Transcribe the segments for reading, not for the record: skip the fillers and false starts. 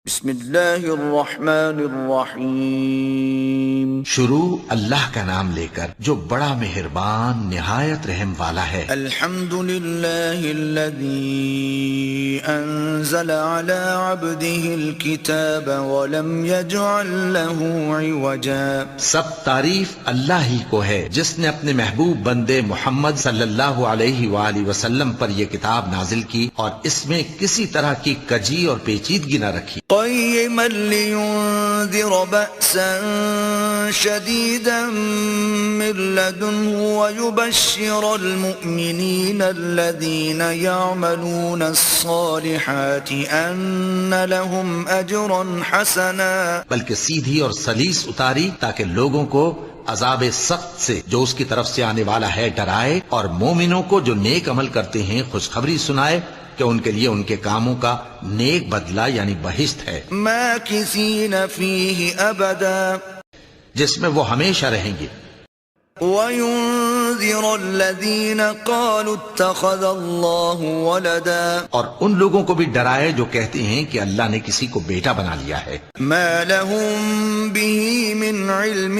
بسم اللہ الرحمن الرحیم۔ شروع اللہ کا نام لے کر جو بڑا مہربان نہایت رحم والا ہے۔ الحمد للہ الذی انزل علی عبده الكتاب ولم يجعل له عوجا۔ سب تعریف اللہ ہی کو ہے جس نے اپنے محبوب بندے محمد صلی اللہ علیہ وآلہ وسلم پر یہ کتاب نازل کی اور اس میں کسی طرح کی کجی اور پیچیدگی نہ رکھی۔ قیما لینذر بأسا شدیدا من لدنه ویبشر المؤمنین الذین یعملون الصالحات ان لهم اجرا حسنا۔ بلکہ سیدھی اور سلیس اتاری تاکہ لوگوں کو عذاب سخت سے جو اس کی طرف سے آنے والا ہے ڈرائے، اور مومنوں کو جو نیک عمل کرتے ہیں خوشخبری سنائے کہ ان کے لیے ان کے کاموں کا نیک بدلہ یعنی بہشت ہے، ماکثین فیہ ابدا، جس میں وہ ہمیشہ رہیں گے۔ وَيُنذِرَ الَّذِينَ قَالُوا اتَّخَذَ اللَّهُ وَلَدًا، اور ان لوگوں کو بھی ڈرائے جو کہتے ہیں کہ اللہ نے کسی کو بیٹا بنا لیا ہے۔ مَا لَهُم بِهِ مِنْ عِلْمٍ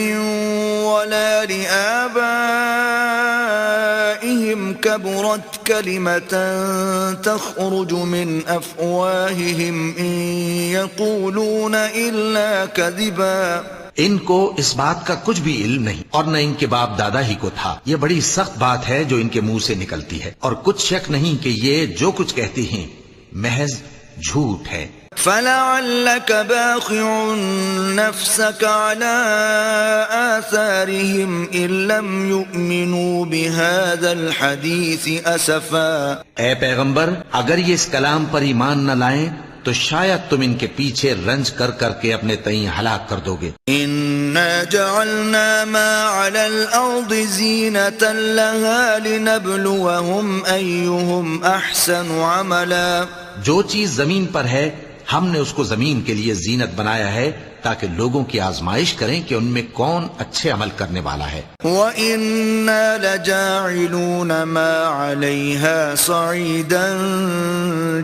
وَلَا لِآبَائِهِمْ كَبُرَتْ كَلِمَةً تَخْرُجُ مِنْ أَفْوَاهِهِمْ إِنْ يَقُولُونَ إِلَّا كَذِبًا۔ ان کو اس بات کا کچھ بھی علم نہیں اور نہ ان کے باپ دادا ہی کو تھا، یہ بڑی سخت بات ہے جو ان کے منہ سے نکلتی ہے، اور کچھ شک نہیں کہ یہ جو کچھ کہتے ہیں محض جھوٹ ہے۔ فَلَعَلَّكَ بَاخِعٌ نَفْسَكَ عَلَىٰ آثَارِهِمْ إِن لَّمْ يُؤْمِنُوا بِهَٰذَا الْحَدِيثِ أَسَفًا۔ اے پیغمبر، اگر یہ اس کلام پر ایمان نہ لائیں تو شاید تم ان کے پیچھے رنج کر کر کے اپنے تئیں ہلاک کر دو گے۔ إِنَّا جَعَلْنَا مَا عَلَى الْأَرْضِ زِينَةً لَهَا لِنَبْلُوَهُمْ أَيُّهُمْ أَحْسَنُ عَمَلًا۔ جو چیز زمین پر ہے ہم نے اس کو زمین کے لیے زینت بنایا ہے تاکہ لوگوں کی آزمائش کریں کہ ان میں کون اچھے عمل کرنے والا ہے۔ وَإِنَّا لَجَاعِلُونَ مَا عَلَيْهَا صَعِيدًا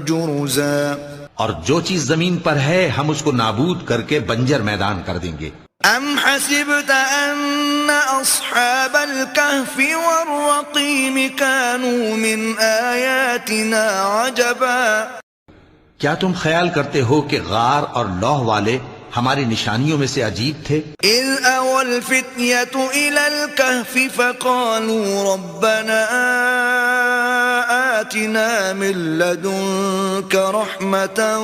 جُرُزًا۔ اور جو چیز زمین پر ہے ہم اس کو نابود کر کے بنجر میدان کر دیں گے۔ ام حسبت ان اصحاب الكهف والرقيم كانوا من آیاتنا عجبا۔ کیا تم خیال کرتے ہو کہ غار اور لوح والے ہماری نشانیوں میں سے عجیب تھے؟ اذ اوى الفتية الى الكهف فقالوا ربنا آتنا من لدنك رحمة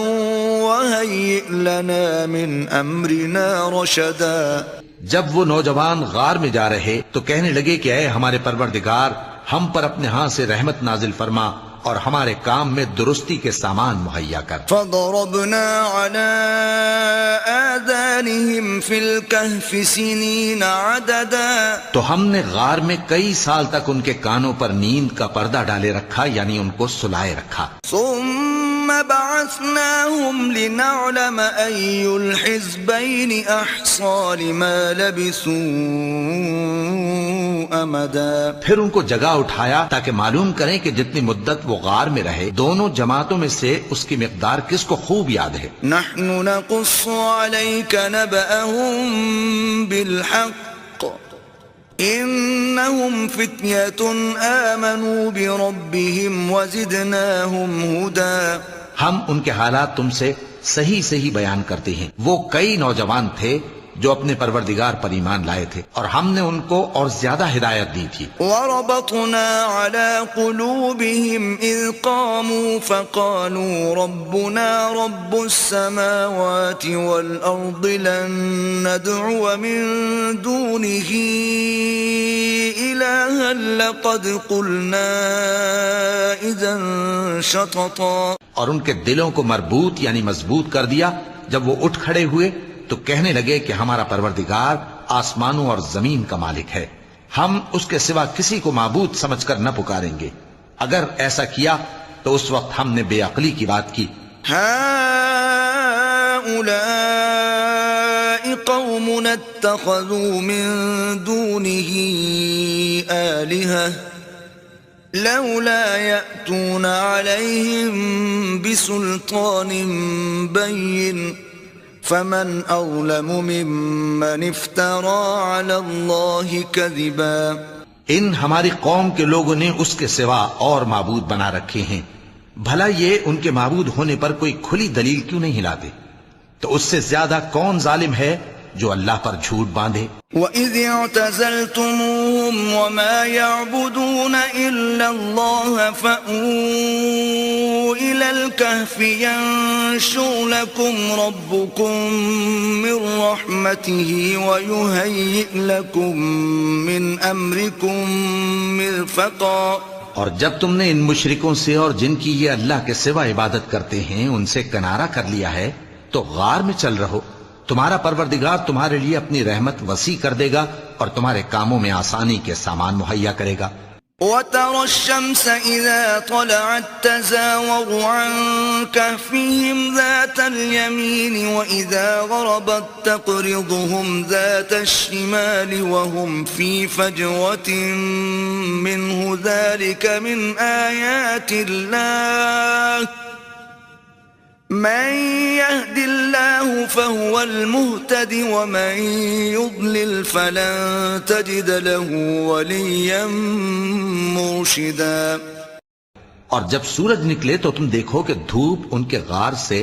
وهيئ لنا من امرنا رشدا۔ جب وہ نوجوان غار میں جا رہے تو کہنے لگے کہ اے ہمارے پروردگار، ہم پر اپنے ہاں سے رحمت نازل فرما اور ہمارے کام میں درستی کے سامان مہیا کر۔ فضربنا على آذانهم في الكهف سنين عددا۔ تو ہم نے غار میں کئی سال تک ان کے کانوں پر نیند کا پردہ ڈالے رکھا، یعنی ان کو سلائے رکھا۔ ثم بعثناهم لنعلم أي الحزبين أحصى لما لبثوا أمدا۔ پھر ان کو جگہ اٹھایا تاکہ معلوم کریں کہ جتنی مدت وہ غار میں رہے دونوں جماعتوں میں سے اس کی مقدار کس کو خوب یاد ہے۔ نحن نقص عليك نبأهم بالحق إنهم فتية آمنوا بربهم وزدناهم هدى۔ ہم ان کے حالات تم سے صحیح صحیح بیان کرتے ہیں۔ وہ کئی نوجوان تھے جو اپنے پروردگار پر ایمان لائے تھے اور ہم نے ان کو اور زیادہ ہدایت دی تھی۔ وَرَبَطْنَا عَلَى قُلُوبِهِمْ إِذْ قَامُوا فَقَالُوا رَبُّنَا رَبُّ السَّمَاوَاتِ وَالْأَرْضِ لَن نَّدْعُوَ مِن دُونِهِ إِلَٰهًا لَّقَدْ قُلْنَا إِذًا شَطَطًا۔ اور ان کے دلوں کو مربوط یعنی مضبوط کر دیا۔ جب وہ اٹھ کھڑے ہوئے تو کہنے لگے کہ ہمارا پروردگار آسمانوں اور زمین کا مالک ہے، ہم اس کے سوا کسی کو معبود سمجھ کر نہ پکاریں گے۔ اگر ایسا کیا تو اس وقت ہم نے بے عقلی کی بات کی۔ هؤلاء قومنا اتخذوا من دونه آلهة لولا يأتون عليهم بسلطان بين فمن أظلم ممن افترى على الله كذبا. ان ہماری قوم کے لوگوں نے اس کے سوا اور معبود بنا رکھے ہیں، بھلا یہ ان کے معبود ہونے پر کوئی کھلی دلیل کیوں نہیں لاتے؟ تو اس سے زیادہ کون ظالم ہے جو اللہ پر جھوٹ باندھے؟ وَإِذِ اعْتَزَلْتُمُوهُمْ وَمَا يَعْبُدُونَ إِلَّا اللَّهَ فَأْوُوا إِلَى الْكَهْفِ يَنشُرْ لَكُمْ رَبُّكُمْ مِنْ رَحْمَتِهِ وَيُهَيِّئْ لَكُمْ مِنْ أَمْرِكُمْ مِرْفَقًا. اور جب تم نے ان مشرکوں سے اور جن کی یہ اللہ کے سوا عبادت کرتے ہیں ان سے کنارہ کر لیا ہے تو غار میں چل رہو، تمہارا پروردگار تمہارے لیے اپنی رحمت وسیع کر دے گا اور تمہارے کاموں میں آسانی کے سامان مہیا کرے گا. وَتَرَى الشَّمْسَ إِذَا طَلَعَتْ تَزَاوَرُ عَنْ كَهْفِهِمْ ذَاتَ الْيَمِينِ وَإِذَا غَرَبَتْ تَقْرِضُهُمْ ذَاتَ الشِّمَالِ وَهُمْ فِي فَجْوَةٍ مِّنْهُ ذَلِكَ مِنْ آيَاتِ اللَّهِ من يهد الله فهو المهتد ومن يضلل فلن تجد له وليا مرشدا. اور جب سورج نکلے تو تم دیکھو کہ دھوپ ان کے غار سے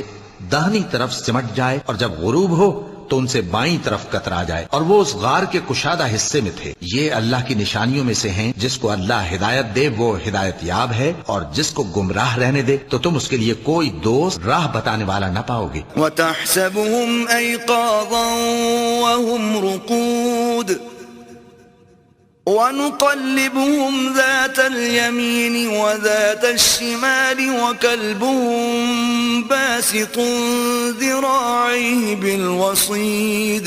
داہنی طرف سمٹ جائے اور جب غروب ہو تو ان سے بائیں طرف کترا جائے، اور وہ اس غار کے کشادہ حصے میں تھے. یہ اللہ کی نشانیوں میں سے ہیں، جس کو اللہ ہدایت دے وہ ہدایت یاب ہے، اور جس کو گمراہ رہنے دے تو تم اس کے لیے کوئی دوست راہ بتانے والا نہ پاؤ گے. وَتَحْسَبُهُمْ أَيْقَاظًا وَهُمْ رُقُودٌ وَنُقَلِّبُهُمْ ذَاتَ الْيَمِينِ وَذَاتَ الشِّمَالِ وَكَلْبُهُمْ بَاسِطٌ ذِرَاعَيْهِ بِالْوَصِيدِ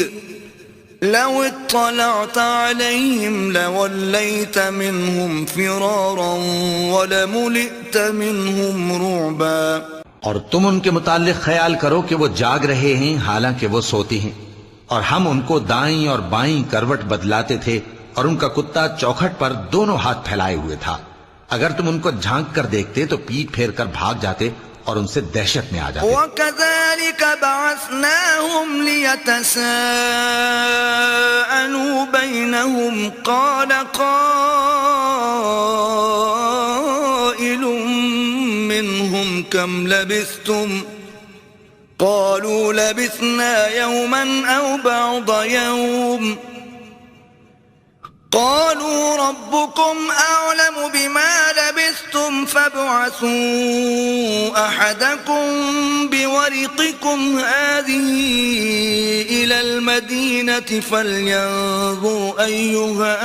لَوِ اطَّلَعْتَ عَلَيْهِمْ لَوَلَّيْتَ مِنْهُمْ فِرَارًا وَلَمُلِئْتَ مِنْهُمْ رُعْبًا. اور تم ان کے متعلق خیال کرو کہ وہ جاگ رہے ہیں حالانکہ وہ سوتی ہیں، اور ہم ان کو دائیں اور بائیں کروٹ بدلاتے تھے، اور ان کا کتا چوکھٹ پر دونوں ہاتھ پھیلائے ہوئے تھا. اگر تم ان کو جھانک کر دیکھتے تو پیٹ پھیر کر بھاگ جاتے اور ان سے دہشت میں آ جاتے. وَكَذَلِكَ بَعَثْنَاهُمْ لِيَتَسَاءَلُوا بَيْنَهُمْ قَالَ قَائِلٌ مِّنْهُمْ كَمْ لَبِثْتُمْ قَالُوا لَبِثْنَا يَوْمًا أَوْ بَعْضَ يَوْمٍ قالوا ربكم أعلم بما لبثتم فابعثوا أحدكم بورقكم هذه إلى المدينة فلينظر أيها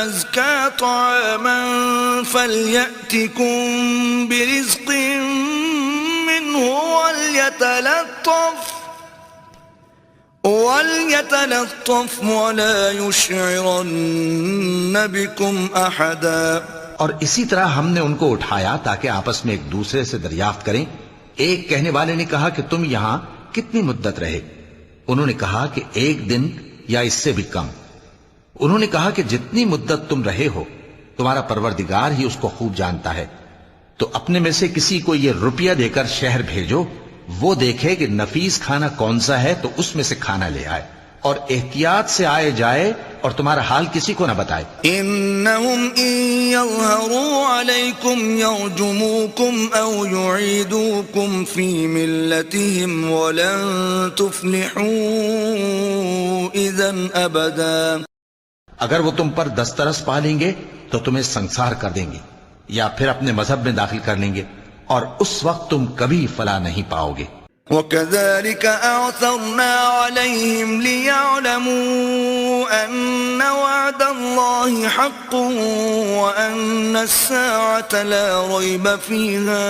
أزكى طعاما فليأتكم برزق منه وَلْيَتَلَطَّفْ وَلَا يُشْعِرَنَّ بِكُمْ أَحَدًا. اور اسی طرح ہم نے ان کو اٹھایا تاکہ آپس میں ایک دوسرے سے دریافت کریں. ایک کہنے والے نے کہا کہ تم یہاں کتنی مدت رہے؟ انہوں نے کہا کہ 1 دن یا اس سے بھی کم. انہوں نے کہا کہ جتنی مدت تم رہے ہو تمہارا پروردگار ہی اس کو خوب جانتا ہے. تو اپنے میں سے کسی کو یہ روپیہ دے کر شہر بھیجو، وہ دیکھے کہ نفیس کھانا کون سا ہے تو اس میں سے کھانا لے آئے، اور احتیاط سے آئے جائے اور تمہارا حال کسی کو نہ بتائے. انہم ان یظہروا علیکم یرجموکم او یعیدوکم فی ملتہم ولن تفلحوا اذن ابدا. اگر وہ تم پر دسترس پا لیں گے تو تمہیں سنسار کر دیں گے یا پھر اپنے مذہب میں داخل کر لیں گے، اور اس وقت تم کبھی فلاح نہیں پاؤ گے. وَكَذَلِكَ أَعْثَرْنَا عَلَيْهِمْ لِيَعْلَمُوا أَنَّ وَعْدَ اللَّهِ حَقٌّ وَأَنَّ السَّاعَةَ لَا رَيْبَ فِيهَا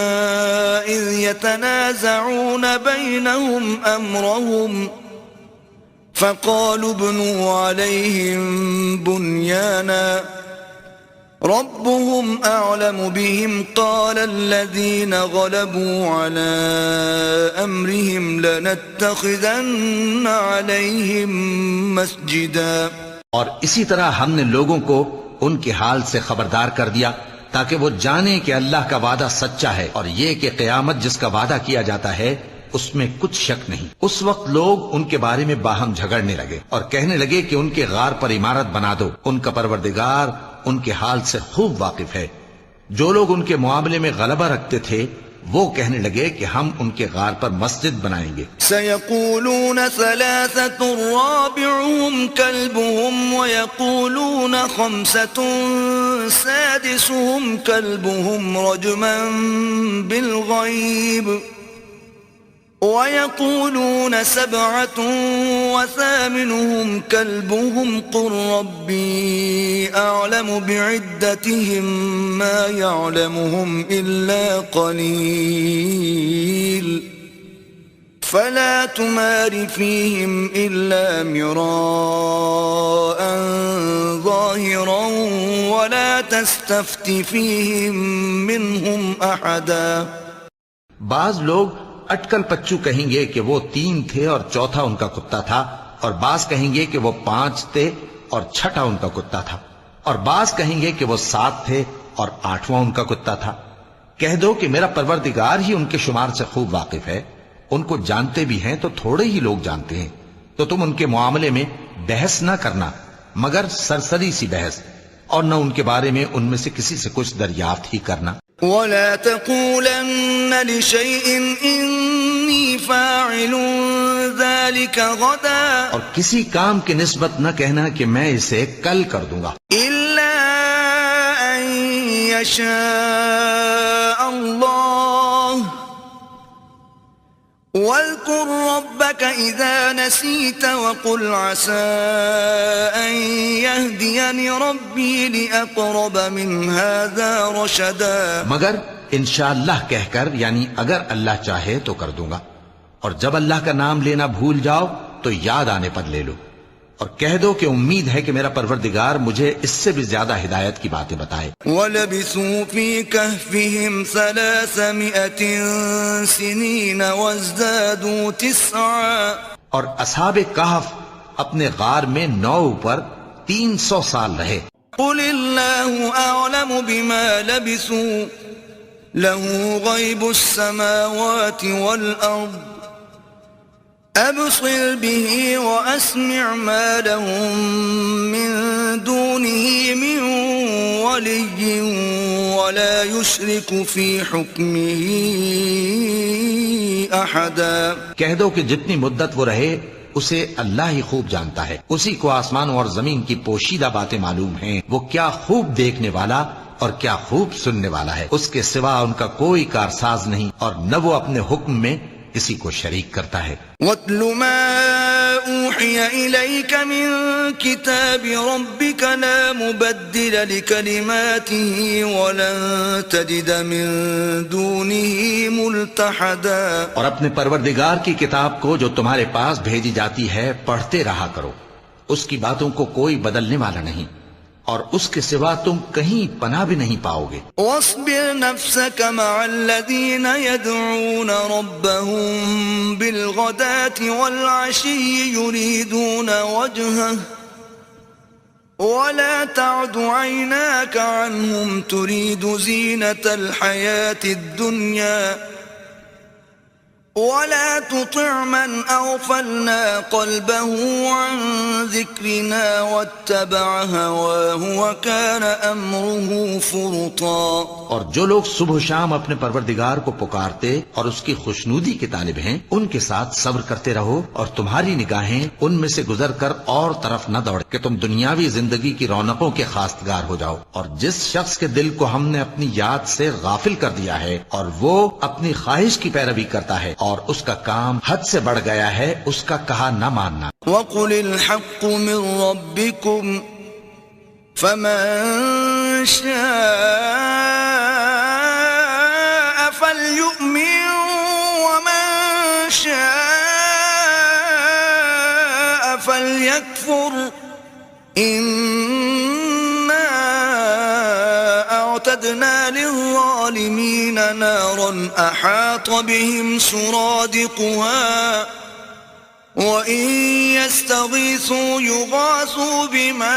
إِذْ يَتَنَازَعُونَ بَيْنَهُمْ أَمْرَهُمْ فَقَالُوا ابْنُوا عَلَيْهِمْ بُنْيَانًا ربهم أعلم بهم قال الذين غلبوا على أمرهم لنتخذن عليهم مسجدا. اور اسی طرح ہم نے لوگوں کو ان کے حال سے خبردار کر دیا تاکہ وہ جانیں کہ اللہ کا وعدہ سچا ہے، اور یہ کہ قیامت جس کا وعدہ کیا جاتا ہے اس میں کچھ شک نہیں۔ اس وقت لوگ ان کے بارے میں باہم جھگڑنے لگے اور کہنے لگے کہ ان کے غار پر عمارت بنا دو، ان کا پروردگار ان کے حال سے خوب واقف ہے۔ جو لوگ ان کے معاملے میں غلبہ رکھتے تھے وہ کہنے لگے کہ ہم ان کے غار پر مسجد بنائیں گے۔ سيقولون ثلاثة رابعهم كلبهم ويقولون خمسة سادسهم كلبهم رجما بالغيب ويقولون 7 وثامنهم كلبهم قل ربي أعلم بعدتهم ما يعلمهم إلا قليل فلا تمار فيهم إلا مراء ظاهرا ولا تستفت فيهم منهم أحدا۔ بعض لوگ اٹکل پچو کہیں گے کہ وہ 3 تھے اور چوتھا ان کا کتا تھا، اور بعض کہیں گے کہ وہ 5 تھے اور چھٹا ان کا کتا تھا، اور بعض کہیں گے کہ وہ 7 تھے اور 8واں ان کا کتا تھا۔ کہہ دو کہ میرا پروردگار ہی ان کے شمار سے خوب واقف ہے، ان کو جانتے بھی ہیں تو تھوڑے ہی لوگ جانتے ہیں، تو تم ان کے معاملے میں بحث نہ کرنا مگر سرسری سی بحث، اور نہ ان کے بارے میں ان میں سے کسی سے کچھ دریافت ہی کرنا۔ ولا تقولن لشيء إني فاعل ذلك غدا، اور کسی کام کی نسبت نہ کہنا کہ میں اسے کل کر دوں گا، إلا أن يشاء الله واذكر ربك إذا نسيت وقل عسى أن يهديني ربي لأقرب من هذا رشدا۔ مگر انشاءاللہ کہہ کر، یعنی اگر اللہ چاہے تو کر دوں گا، اور جب اللہ کا نام لینا بھول جاؤ تو یاد آنے پر لے لو، اور کہہ دو کہ امید ہے کہ میرا پروردگار مجھے اس سے بھی زیادہ ہدایت کی باتیں بتائے۔ وَلَبِثُوا فِي كَهْفِهِمْ 300 سِنِينَ وَازْدَادُوا 9، اور اصحاب کہف اپنے غار میں 9 پر 300 سال رہے۔ قُلِ اللَّهُ أَعْلَمُ بِمَا لَبِثُوا لَهُ غَيْبُ السَّمَاوَاتِ وَالْأَرْضِ أَبْصِرْ بِهِ وَأَسْمِعْ مَا لَهُم مِّن دُونِهِ مِن وَلِيٍّ وَلَا يُشْرِكُ فِي حُكْمِهِ أَحَدًا۔ کہہ دو کہ جتنی مدت وہ رہے اسے اللہ ہی خوب جانتا ہے، اسی کو آسمانوں اور زمین کی پوشیدہ باتیں معلوم ہیں، وہ کیا خوب دیکھنے والا اور کیا خوب سننے والا ہے، اس کے سوا ان کا کوئی کارساز نہیں، اور نہ وہ اپنے حکم میں اسی کو شریک کرتا ہے۔ وَاتْلُ مَا أُوحِيَ إِلَيْكَ مِن كِتَابِ رَبِّكَ لَا مُبَدِّلَ لِكَلِمَاتِهِ وَلَن تَجِدَ مِن دُونِهِ مُلْتَحَدًا۔ اور اپنے پروردگار کی کتاب کو جو تمہارے پاس بھیجی جاتی ہے پڑھتے رہا کرو، اس کی باتوں کو کوئی بدلنے والا نہیں، اور اس کے سوا تم کہیں پناہ بھی نہیں پاؤ گے۔ واصبر نفسك مع الذين يدعون ربهم بالغداة والعشي يريدون وجهه ولا تعد عيناك عنهم تريد زينة الحياة الدنيا ولا تطع من أغفلنا قلبه عن ذكرنا واتبع هواه وكان أمره فرطا۔ اور جو لوگ صبح و شام اپنے پروردگار کو پکارتے اور اس کی خوشنودی کے طالب ہیں، ان کے ساتھ صبر کرتے رہو، اور تمہاری نگاہیں ان میں سے گزر کر اور طرف نہ دوڑ کہ تم دنیاوی زندگی کی رونقوں کے خواستگار ہو جاؤ۔ اور جس شخص کے دل کو ہم نے اپنی یاد سے غافل کر دیا ہے اور وہ اپنی خواہش کی پیروی کرتا ہے اور اس کا کام حد سے بڑھ گیا ہے، اس کا کہا نہ ماننا۔ وَقُلِ الْحَقُّ مِن رَّبِّكُمْ فَمَن شَاءَ فَلْيُؤْمِن وَمَن شَاءَ فَلْيَكْفُرْ إِنَّا أَعْتَدْنَا لِلظَّالِمِينَ نَارًا أَحَاطَ بِهِمْ سُرَادِقُهَا وَإِن يَسْتَغِيثُوا يُغَاثُوا بِمَاءٍ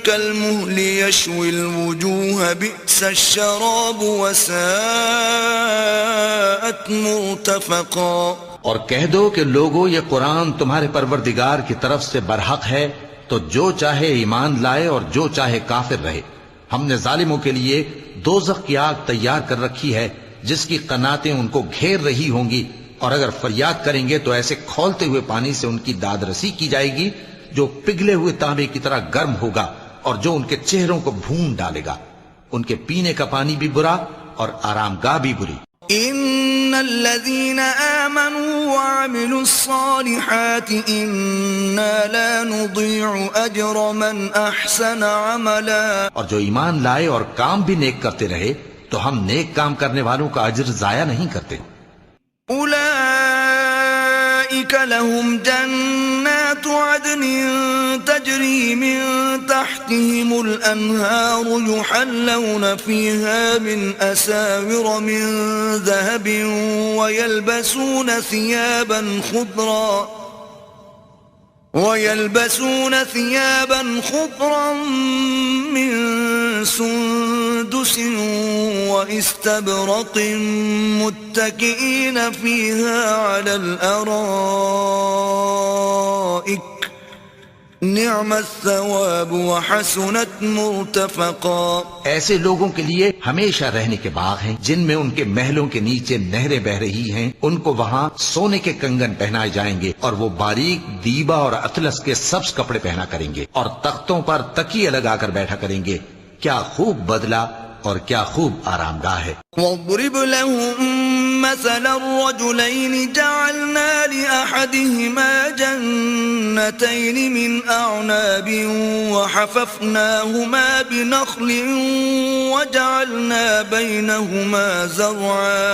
كَالْمُهْلِ يَشْوِي الْوُجُوهَ بِئْسَ الشَّرَابُ وَسَاءَتْ مُرْتَفَقًا۔ اور کہہ دو کہ لوگو یہ قرآن تمہارے پروردگار کی طرف سے برحق ہے، تو جو چاہے ایمان لائے اور جو چاہے کافر رہے۔ ہم نے ظالموں کے لیے دوزخ کی آگ تیار کر رکھی ہے جس کی قناتیں ان کو گھیر رہی ہوں گی، اور اگر فریاد کریں گے تو ایسے کھولتے ہوئے پانی سے ان کی داد رسی کی جائے گی جو پگھلے ہوئے تانبے کی طرح گرم ہوگا اور جو ان کے چہروں کو بھون ڈالے گا۔ ان کے پینے کا پانی بھی برا اور آرام گاہ بھی بری۔ ان الذين آمنوا وعملوا الصالحات انا لا نضيع اجر من احسن عملا۔ اور جو ایمان لائے اور کام بھی نیک کرتے رہے تو ہم نیک کام کرنے والوں کا اجر ضائع نہیں کرتے۔ اولئك لهم جنات عدن تجري من تحتهم الانهار يحلون فيها من اساور من ذهب ويلبسون ثيابا خضرا من سندس واستبرق متكئين فيها على الارائك نعم الثواب وحسنت مرتفقا۔ ایسے لوگوں کے لیے ہمیشہ رہنے کے باغ ہیں جن میں ان کے محلوں کے نیچے نہریں بہ رہی ہیں، ان کو وہاں سونے کے کنگن پہنائے جائیں گے اور وہ باریک دیبا اور اطلس کے سبز کپڑے پہنا کریں گے اور تختوں پر تکیے لگا کر بیٹھا کریں گے۔ کیا خوب بدلہ اور کیا خوب آرام گاہ ہے۔ وَاضْرِبْ لَهُم مَّثَلَ الرَّجُلَيْنِ جَعَلْنَا لِأَحَدِهِمَا جَنَّتَيْنِ مِنْ أَعْنَابٍ وَحَفَفْنَاهُمَا بِنَخْلٍ وَجَعَلْنَا بَيْنَهُمَا زَرْعًا۔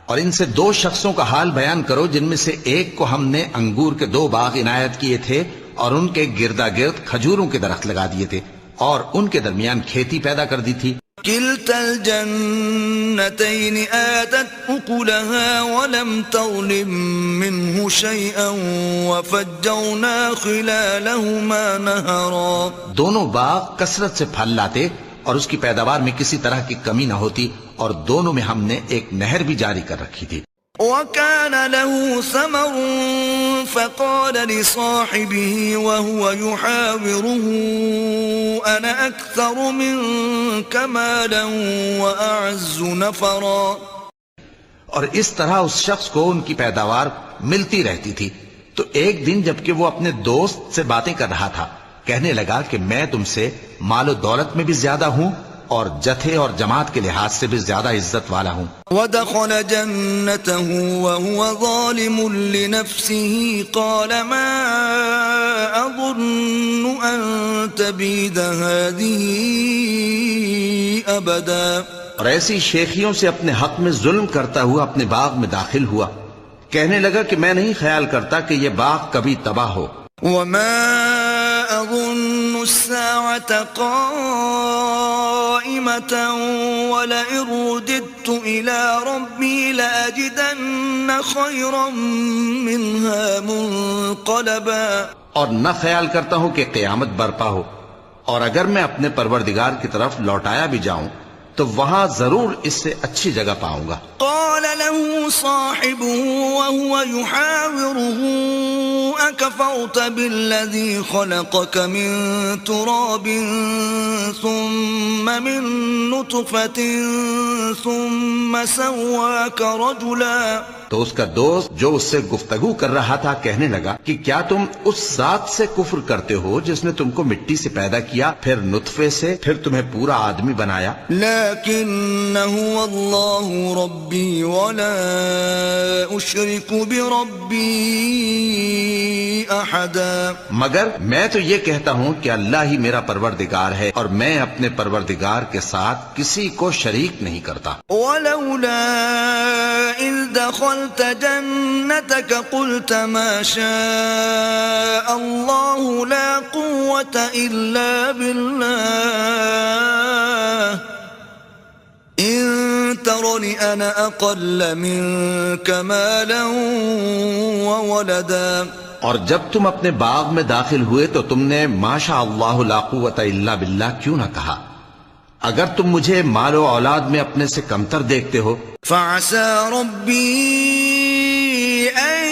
اور ان سے دو شخصوں کا حال بیان کرو جن میں سے ایک کو ہم نے انگور کے 2 باغ عنایت کیے تھے اور ان کے گردا گرد کھجوروں کے درخت لگا دیے تھے اور ان کے درمیان کھیتی پیدا کر دی تھی۔ كلتا الجنتين آتت أكلها ولم تظلم منه شيئا وفجرنا خلالهما نهرا۔ دونوں باغ کثرت سے پھل لاتے اور اس کی پیداوار میں کسی طرح کی کمی نہ ہوتی، اور دونوں میں ہم نے ایک نہر بھی جاری کر رکھی تھی۔ وكان له ثمر فقال لصاحبه وهو يحاوره أنا أكثر منك مالا وأعز نفرا۔ اور اس طرح اس شخص کو ان کی پیداوار ملتی رہتی تھی، تو ایک دن جبکہ وہ اپنے دوست سے باتیں کر رہا تھا کہنے لگا کہ میں تم سے مال و دولت میں بھی زیادہ ہوں اور جتھے اور جماعت کے لحاظ سے بھی زیادہ عزت والا ہوں۔ ودخل جنته وهو ظالم لنفسه قال ما أظن أن تبيد هذه أبدا۔ اور ایسی شیخیوں سے اپنے حق میں ظلم کرتا ہوا اپنے باغ میں داخل ہوا، کہنے لگا کہ میں نہیں خیال کرتا کہ یہ باغ کبھی تباہ ہو۔ وما أظن الساعة قائمة ولئن رددت إلى ربي لأجدن خيرا منها منقلبا۔ اور نہ خیال کرتا ہوں کہ قیامت برپا ہو، اور اگر میں اپنے پروردگار کی طرف لوٹایا بھی جاؤں تو وہاں ضرور اس سے اچھی جگہ پاؤں گا۔ قال له صاحبه وهو يحاوره أكفرت بالذي خلقك من تراب ثم من نطفة ثم سواك رجلا۔ تو اس کا دوست جو اس سے گفتگو کر رہا تھا کہنے لگا کہ کیا تم اس ذات سے کفر کرتے ہو جس نے تم کو مٹی سے پیدا کیا، پھر نطفے سے، پھر تمہیں پورا آدمی بنایا؟ لیکن هو اللہ ربی ولا اشرک بربی احدا۔ مگر میں تو یہ کہتا ہوں کہ اللہ ہی میرا پروردگار ہے اور میں اپنے پروردگار کے ساتھ کسی کو شریک نہیں کرتا۔ ولولا اذ دخلت جنتك قلت ما شاء الله لا قوة إلا بالله إن ترني قال أنا أقل منك مالا وولدا اور جب تم اپنے باغ میں داخل ہوئے تو تم نے ماشاء اللہ لا قوت الا باللہ کیوں نہ کہا؟ اگر تم مجھے مال و اولاد میں اپنے سے کمتر دیکھتے ہو؟ فعسى ربي أن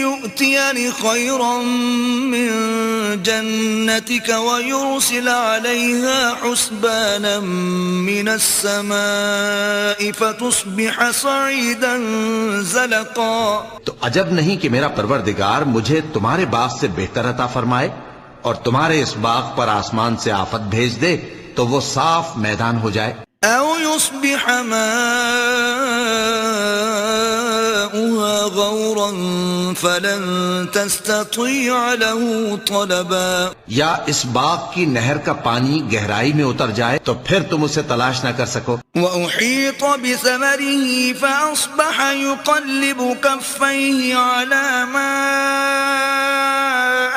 يؤتيني خيرا من جنتك ويرسل عليها حسبانا من السماء فتصبح صعيدا زلقا. تو عجب نہیں کہ میرا پروردگار مجھے تمہارے باغ سے بہتر عطا فرمائے اور تمہارے اس باغ پر آسمان سے آفت بھیج دے تو وہ صاف میدان ہو جائے. أو يصبح ماؤها غورا فلن تستطيع له طلبا. یا اس باغ کی نہر کا پانی گہرائی میں اتر جائے تو پھر تم اسے تلاش نہ کر سکو. وأحيط بثمره فأصبح يقلب كفيه على ما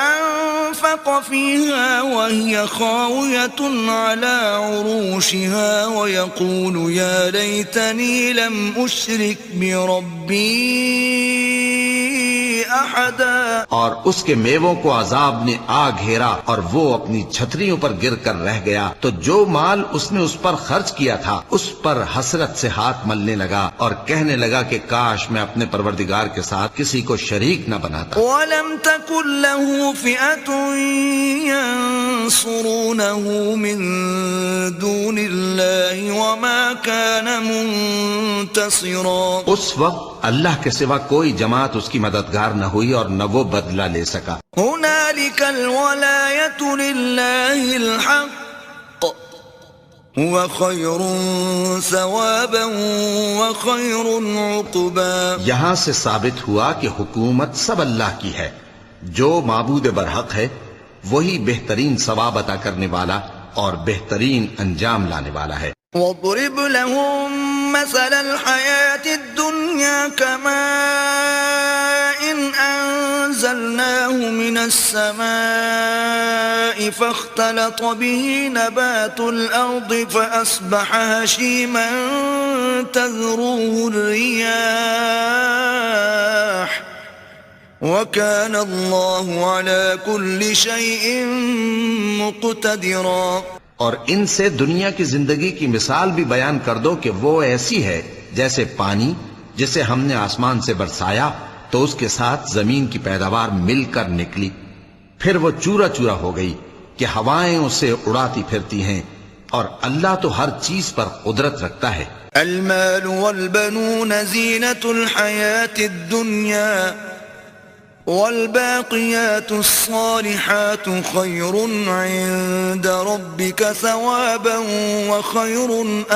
أنفق فيها وهي خاوية على عروشها ويقول يا ليتني لم أشرك بربي أحدا. اور اس کے میووں کو عذاب نے آ گھیرا اور وہ اپنی چھتریوں پر گر کر رہ گیا تو جو مال اس نے اس پر خرچ کیا تھا اس پر حسرت سے ہاتھ ملنے لگا اور کہنے لگا کہ کاش میں اپنے پروردگار کے ساتھ کسی کو شریک نہ بناتا. وَلَمْ تَكُنْ لَهُ فِئَةٌ يَنْصُرُونَهُ مِنْ دُونِ اللَّهِ وَمَا كَانَ مُنْتَصِرًا. اس وقت اللہ کے سوا کوئی جماعت اس کی مددگار نہ ہوئی اور نہ وہ بدلہ لے سکا. هُنَالِكَ الْوَلَایَةُ لِلَّهِ الْحَقِّ هُوَ خَيْرٌ ثَوَابًا وَخَيْرٌ عُقْبًا. یہاں سے ثابت ہوا کہ حکومت سب اللہ کی ہے. جو معبود برحق ہے وہی بہترین ثواب عطا کرنے والا اور بہترین انجام لانے والا ہے. وَاضْرِبْ لَهُم مَّثَلَ الْحَيَاةِ الدُّنْيَا كَمَاءٍ أَنزَلْنَاهُ مِنَ السَّمَاءِ فَاخْتَلَطَ بِهِ نَبَاتُ الْأَرْضِ فَأَصْبَحَ هَشِيمًا تَذْرُوهُ الرِّيَاحُ وَكَانَ اللَّهُ عَلَى كُلِّ شَيْءٍ مُقْتَدِرًا. اور ان سے دنیا کی زندگی کی مثال بھی بیان کر دو کہ وہ ایسی ہے جیسے پانی جسے ہم نے آسمان سے برسایا تو اس کے ساتھ زمین کی پیداوار مل کر نکلی پھر وہ چورا چورا ہو گئی کہ ہوائیں اسے اڑاتی پھرتی ہیں اور اللہ تو ہر چیز پر قدرت رکھتا ہے. المال والبنون زینة الحیاة الدنیا والباقیات الصالحات خیر عند ربک ثوابا وخیر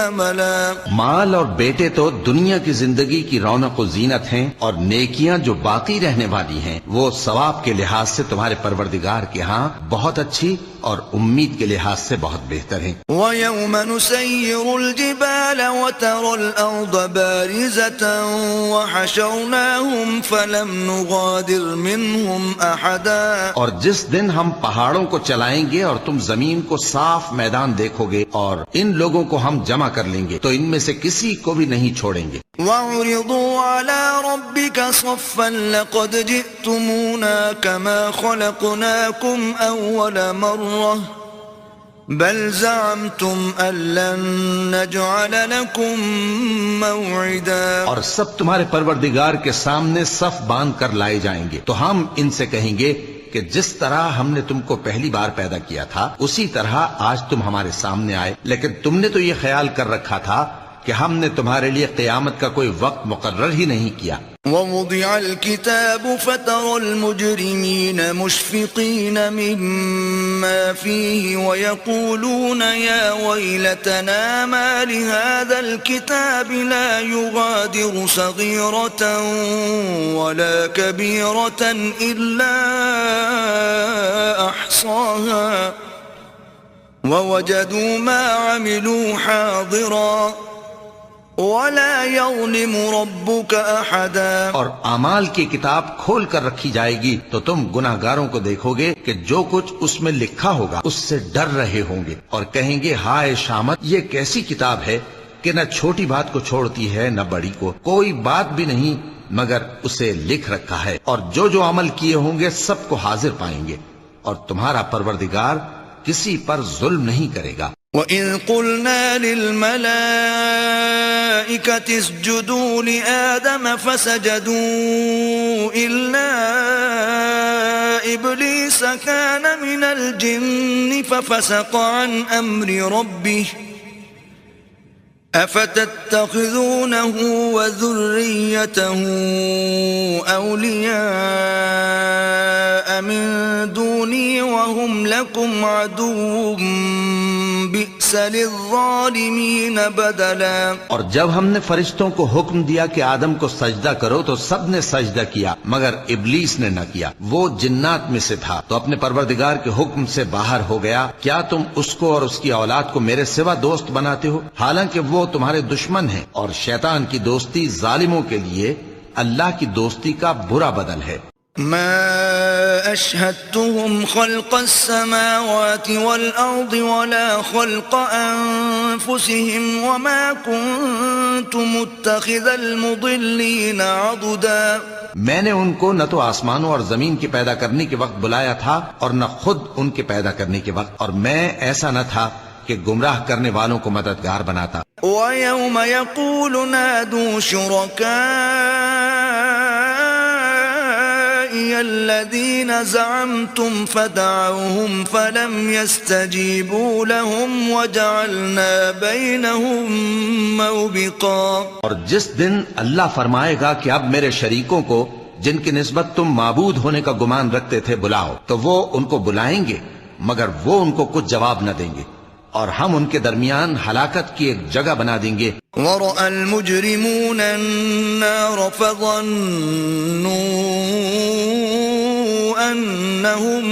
املا. مال اور بیٹے تو دنیا کی زندگی کی رونق و زینت ہیں اور نیکیاں جو باقی رہنے والی ہیں وہ ثواب کے لحاظ سے تمہارے پروردگار کے ہاں بہت اچھی اور امید کے لحاظ سے بہت بہتر ہیں. وَيَوْمَ نُسَيِّرُ الْجِبَالَ وَتَرَى الْأَرْضَ بَارِزَةً وَحَشَرْنَاهُمْ فَلَمْ نُغَادِرْ مِنْهُمْ أَحَدًا. اور جس دن ہم پہاڑوں کو چلائیں گے اور تم زمین کو صاف میدان دیکھو گے اور ان لوگوں کو ہم جمع کر لیں گے تو ان میں سے کسی کو بھی نہیں چھوڑیں گے. وَعُرِضُوا عَلَى رَبِّكَ صَفًّا لَقَدْ جِئْتُمُونَا كَمَا خَلَقْنَاكُمْ أَوَّلَ مَرَّةٍ بَلْ زَعَمْتُمْ أَن لَّن نَّجْعَلَ لَكُم مَّوْعِدًا. اور سب تمہارے پروردگار کے سامنے صف باندھ کر لائے جائیں گے تو ہم ان سے کہیں گے کہ جس طرح ہم نے تم کو پہلی بار پیدا کیا تھا اسی طرح آج تم ہمارے سامنے آئے لیکن تم نے تو یہ خیال کر رکھا تھا کہ ہم نے تمہارے لیے قیامت کا کوئی وقت مقرر ہی نہیں کیا. وَوُضِعَ الْكِتَابُ فَتَرَى الْمُجْرِمِينَ مُشْفِقِينَ مِمَّا فِيهِ وَيَقُولُونَ يَا وَيْلَتَنَا مَا لِهَذَا الْكِتَابِ لَا يُغَادِرُ صَغِيرَةً وَلَا كَبِيرَةً إِلَّا أَحْصَاهَا وَوَجَدُوا مَا عَمِلُوا حَاضِرًا وَلَا يَظْلِمُ رَبُّكَ أَحَدًا. اور اعمال کی کتاب کھول کر رکھی جائے گی تو تم گناہ گاروں کو دیکھو گے کہ جو کچھ اس میں لکھا ہوگا اس سے ڈر رہے ہوں گے اور کہیں گے ہائے شامت یہ کیسی کتاب ہے کہ نہ چھوٹی بات کو چھوڑتی ہے نہ بڑی کو، کوئی بات بھی نہیں مگر اسے لکھ رکھا ہے، اور جو عمل کیے ہوں گے سب کو حاضر پائیں گے، اور تمہارا پروردگار کسی پر ظلم نہیں کرے گا۔ وَإِذْ قُلْنَا لِلْمَلَائِكَةِ اسْجُدُوا لِآدَمَ فَسَجَدُوا إِلَّا إِبْلِيسَ كَانَ مِنَ الْجِنِّ فَفَسَقَ عَنْ أَمْرِ رَبِّهِ أَفَتَتَّخِذُونَهُ وَذُرِّيَّتَهُ أَوْلِيَاءَ مِن دُونِي وَهُمْ لَكُمْ عَدُوٌّ بِئْسَ لِلظَّالِمِينَ بَدَلًا۔ اور جب ہم نے فرشتوں کو حکم دیا کہ آدم کو سجدہ کرو تو سب نے سجدہ کیا مگر ابلیس نے نہ کیا، وہ جنات میں سے تھا، تو اپنے پروردگار کے حکم سے باہر ہو گیا۔ کیا تم اس کو اور اس کی اولاد کو میرے سوا دوست بناتے ہو، حالانکہ وہ تمہارے دشمن ہیں، اور شیطان کی دوستی ظالموں کے لیے اللہ کی دوستی کا برا بدل ہے۔ ما أشهدتهم خلق السماوات والأرض ولا خلق أنفسهم وما كنت متخذ المضلين عضدا۔ میں نے ان کو نہ تو آسمانوں اور زمین کے پیدا کرنے کے وقت بلایا تھا اور نہ خود ان کے پیدا کرنے کے وقت، اور میں ایسا نہ تھا کہ گمراہ کرنے والوں کو مددگار بناتا۔ وَيَوْمَ يَقُولُ نَادُوا شُرَكَائِيَ الَّذِينَ زَعَمْتُمْ فَدَعَوْهُمْ فَلَمْ يَسْتَجِيبُوا لَهُمْ وَجَعَلْنَا بَيْنَهُمْ مَوْبِقًا۔ اور جس دن اللہ فرمائے گا کہ اب میرے شریکوں کو جن کی نسبت تم معبود ہونے کا گمان رکھتے تھے بلاؤ، تو وہ ان کو بلائیں گے مگر وہ ان کو کچھ جواب نہ دیں گے، اور ہم ان کے درمیان ہلاکت کی ایک جگہ بنا دیں گے۔ وَرَأَى الْمُجْرِمُونَ النَّارَ فَظَنُّوا أَنَّهُمْ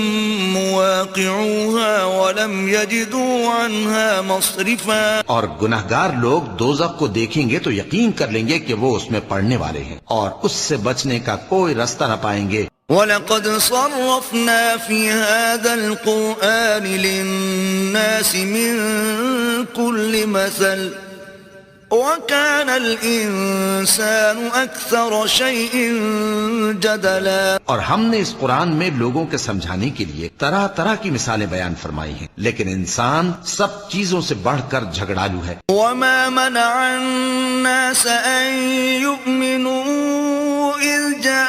مُوَاقِعُوهَا وَلَمْ يَجِدُوا عَنْهَا مَصْرِفًا۔ اور گناہگار لوگ دوزخ کو دیکھیں گے تو یقین کر لیں گے کہ وہ اس میں پڑنے والے ہیں، اور اس سے بچنے کا کوئی رستہ نہ پائیں گے۔ وَلَقَدْ صَرَّفْنَا فِي هَذَا الْقُرْآنِ لِلنَّاسِ مِنْ كُلِّ مَثَلٍ وَكَانَ الْإِنسَانُ أَكْثَرَ شَيْءٍ جَدَلًا۔ اور ہم نے اس قرآن میں لوگوں کے سمجھانے کے لیے طرح طرح کی مثالیں بیان فرمائی ہیں، لیکن انسان سب چیزوں سے بڑھ کر جھگڑالو ہے۔ وَمَا مَنَعَ النَّاسَ أَن يُؤْمِنُوا إِذْ جَاءَهُمُ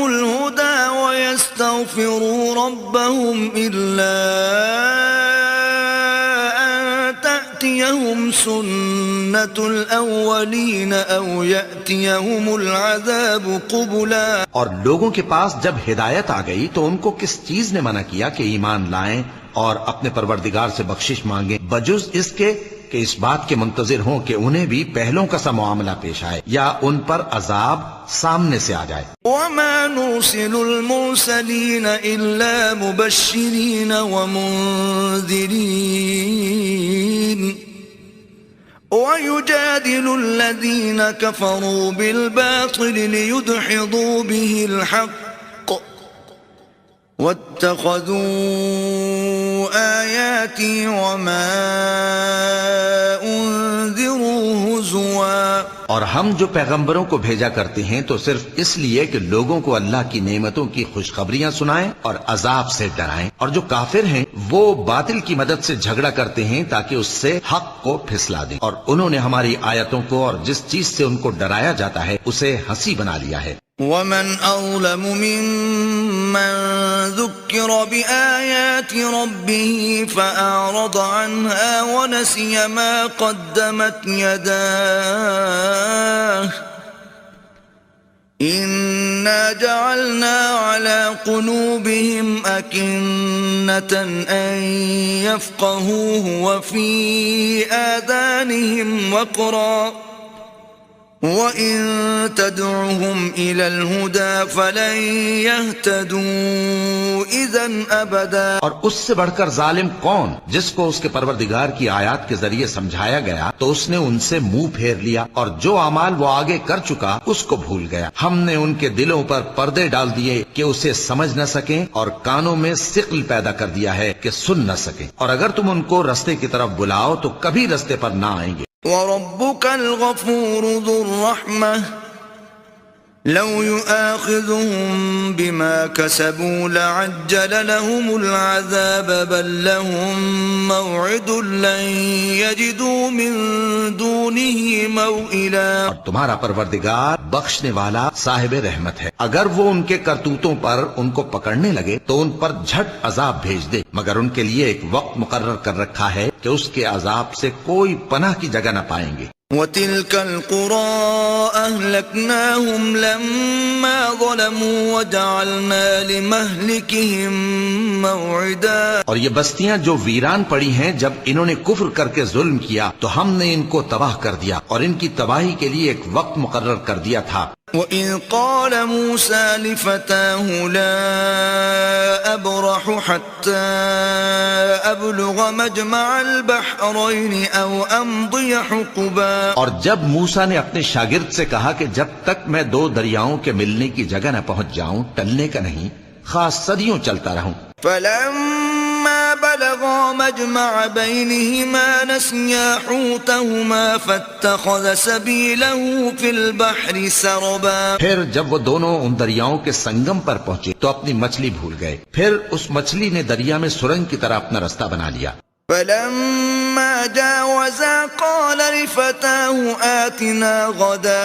الْهُدَى وَيَسْتَغْفِرُوا رَبَّهُمْ إِلَّا تأتيهم سنة الأولين أو يأتيهم العذاب قبلا۔ اور لوگوں کے پاس جب ہدایت آ گئی تو ان کو کس چیز نے منع کیا کہ ایمان لائیں اور اپنے پروردگار سے بخشش مانگیں، بجز اس کے کہ اس بات کے منتظر ہوں کہ انہیں بھی پہلوں کا سا معاملہ پیش آئے یا ان پر عذاب سامنے سے آ جائے۔ وَمَا نُرْسِلُ الْمُرْسَلِينَ إِلَّا مُبَشِّرِينَ وَمُنذِرِينَ وَيُجَادِلُ الَّذِينَ كَفَرُوا بِالْبَاطِلِ لِيُدْحِضُوا بِهِ الْحَقَّ وَاتَّخَذُوا آيَاتِي وَمَا أُنذِرُوا هُزُوًا۔ اور ہم جو پیغمبروں کو بھیجا کرتے ہیں تو صرف اس لیے کہ لوگوں کو اللہ کی نعمتوں کی خوشخبریاں سنائیں اور عذاب سے ڈرائیں، اور جو کافر ہیں وہ باطل کی مدد سے جھگڑا کرتے ہیں تاکہ اس سے حق کو پھسلا دیں، اور انہوں نے ہماری آیتوں کو اور جس چیز سے ان کو ڈرایا جاتا ہے اسے ہنسی بنا لیا ہے۔ وَمَنْ أَظْلَمُ مِمَّنْ ذُكِّرَ بِآيَاتِ رَبِّهِ فَأَعْرَضَ عَنْهَا وَنَسِيَ مَا قَدَّمَتْ يَدَاهُ إِنَّا جَعَلْنَا عَلَى قُلُوبِهِمْ أَكِنَّةً أَن يَفْقَهُوهُ وَفِي آذَانِهِمْ وَقْرًا وَإِن تَدْعُهُمْ إِلَى الْهُدَى فَلَن يَهْتَدُوا إِذًا أَبَدًا۔ اور اس سے بڑھ کر ظالم کون جس کو اس کے پروردگار کی آیات کے ذریعے سمجھایا گیا تو اس نے ان سے منہ پھیر لیا، اور جو اعمال وہ آگے کر چکا اس کو بھول گیا۔ ہم نے ان کے دلوں پر پردے ڈال دیے کہ اسے سمجھ نہ سکیں، اور کانوں میں ثقل پیدا کر دیا ہے کہ سن نہ سکیں، اور اگر تم ان کو رستے کی طرف بلاؤ تو کبھی رستے پر نہ آئیں گے۔ وَرَبُّكَ الْغَفُورُ ذُو الرَّحْمَةِ لَوْ يُؤَاخِذُهُم بِمَا كَسَبُوا لَعَجَّلَ لَهُمُ الْعَذَابَ بَل لَّهُم مَّوْعِدٌ لَّن يَجِدُوا مِن دُونِهِ مَوْئِلًا۔ اور تمہارا پروردگار بخشنے والا صاحب رحمت ہے، اگر وہ ان کے کرتوتوں پر ان کو پکڑنے لگے تو ان پر جھٹ عذاب بھیج دے، مگر ان کے لیے ایک وقت مقرر کر رکھا ہے کہ اس کے عذاب سے کوئی پناہ کی جگہ نہ پائیں گے۔ وَتِلْكَ الْقُرَىٰ أَهْلَكْنَاهُمْ لَمَّا ظَلَمُوا وَجَعَلْنَا لِمَهْلِكِهِم مَّوْعِدًا۔ اور یہ بستیاں جو ویران پڑی ہیں جب انہوں نے کفر کر کے ظلم کیا تو ہم نے ان کو تباہ کر دیا، اور ان کی تباہی کے لیے ایک وقت مقرر کر دیا تھا۔ وَإِذْ قَالَ مُوسَىٰ لِفَتَاهُ لَا أَبْرَحُ حَتَّىٰ أَبْلُغَ مَجْمَعَ الْبَحْرَيْنِ أَوْ أَمْضِيَ حُقُبًا۔ اور جب موسیٰ نے اپنے شاگرد سے کہا کہ جب تک میں دو دریاؤں کے ملنے کی جگہ نہ پہنچ جاؤں ٹلنے کا نہیں، خاص صدیوں چلتا رہوں۔ فَلَمَّا بَلَغَا مَجْمَعَ بَيْنِهِمَا نَسِيَا حُوتَهُمَا فَاتَّخَذَ سَبِيلَهُ فِي الْبَحْرِ سَرَبًا۔ پھر جب وہ دونوں ان دریاؤں کے سنگم پر پہنچے تو اپنی مچھلی بھول گئے، پھر اس مچھلی نے دریا میں سرنگ کی طرح اپنا رستہ بنا لیا۔ فَلَمَّا جَاوَزَا قَالَ لِفَتَاهُ آتِنَا غَدَاءَنَا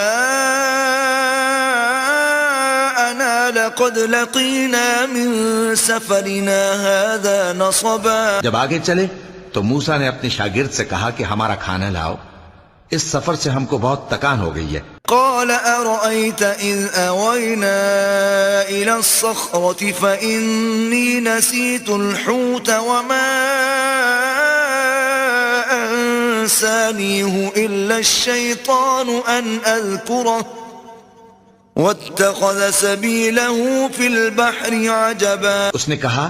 لَقَدْ لَقِينَا مِن سَفَرِنَا هَٰذَا نَصَبًا۔ جب آگے چلے تو موسیٰ نے اپنے شاگرد سے کہا کہ ہمارا کھانا لاؤ، اس سفر سے ہم کو بہت تکان ہو گئی ہے۔ قال أرأيت إذ أوينا إلى الصخرة فإني نسيت الحوت وما أنسانيه إلا الشيطان أن أذكره واتخذ سبيله في البحر عجبا۔ اس نے کہا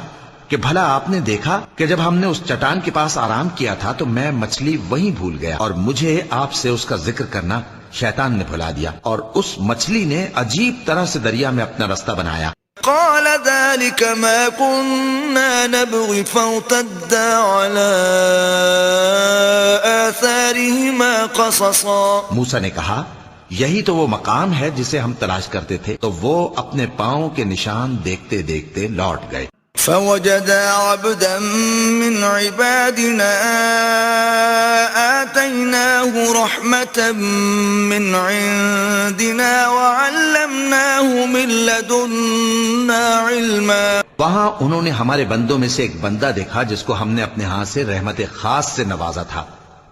کہ بھلا آپ نے دیکھا کہ جب ہم نے اس چٹان کے پاس آرام کیا تھا تو میں مچھلی وہیں بھول گیا، اور مجھے آپ سے اس کا ذکر کرنا شیطان نے بھلا دیا، اور اس مچھلی نے عجیب طرح سے دریا میں اپنا رستہ بنایا۔ قال ذلك ما كنا نبغي فارتدا على آثارهما قصصا۔ موسیٰ نے کہا یہی تو وہ مقام ہے جسے ہم تلاش کرتے تھے، تو وہ اپنے پاؤں کے نشان دیکھتے دیکھتے لوٹ گئے۔ فوجدا عبدا من عبادنا آتيناه رحمة من عندنا وعلمناه من لدنا علما۔ وہاں انہوں نے ہمارے بندوں میں سے ایک بندہ دیکھا جس کو ہم نے اپنے ہاں سے رحمت خاص سے نوازا تھا،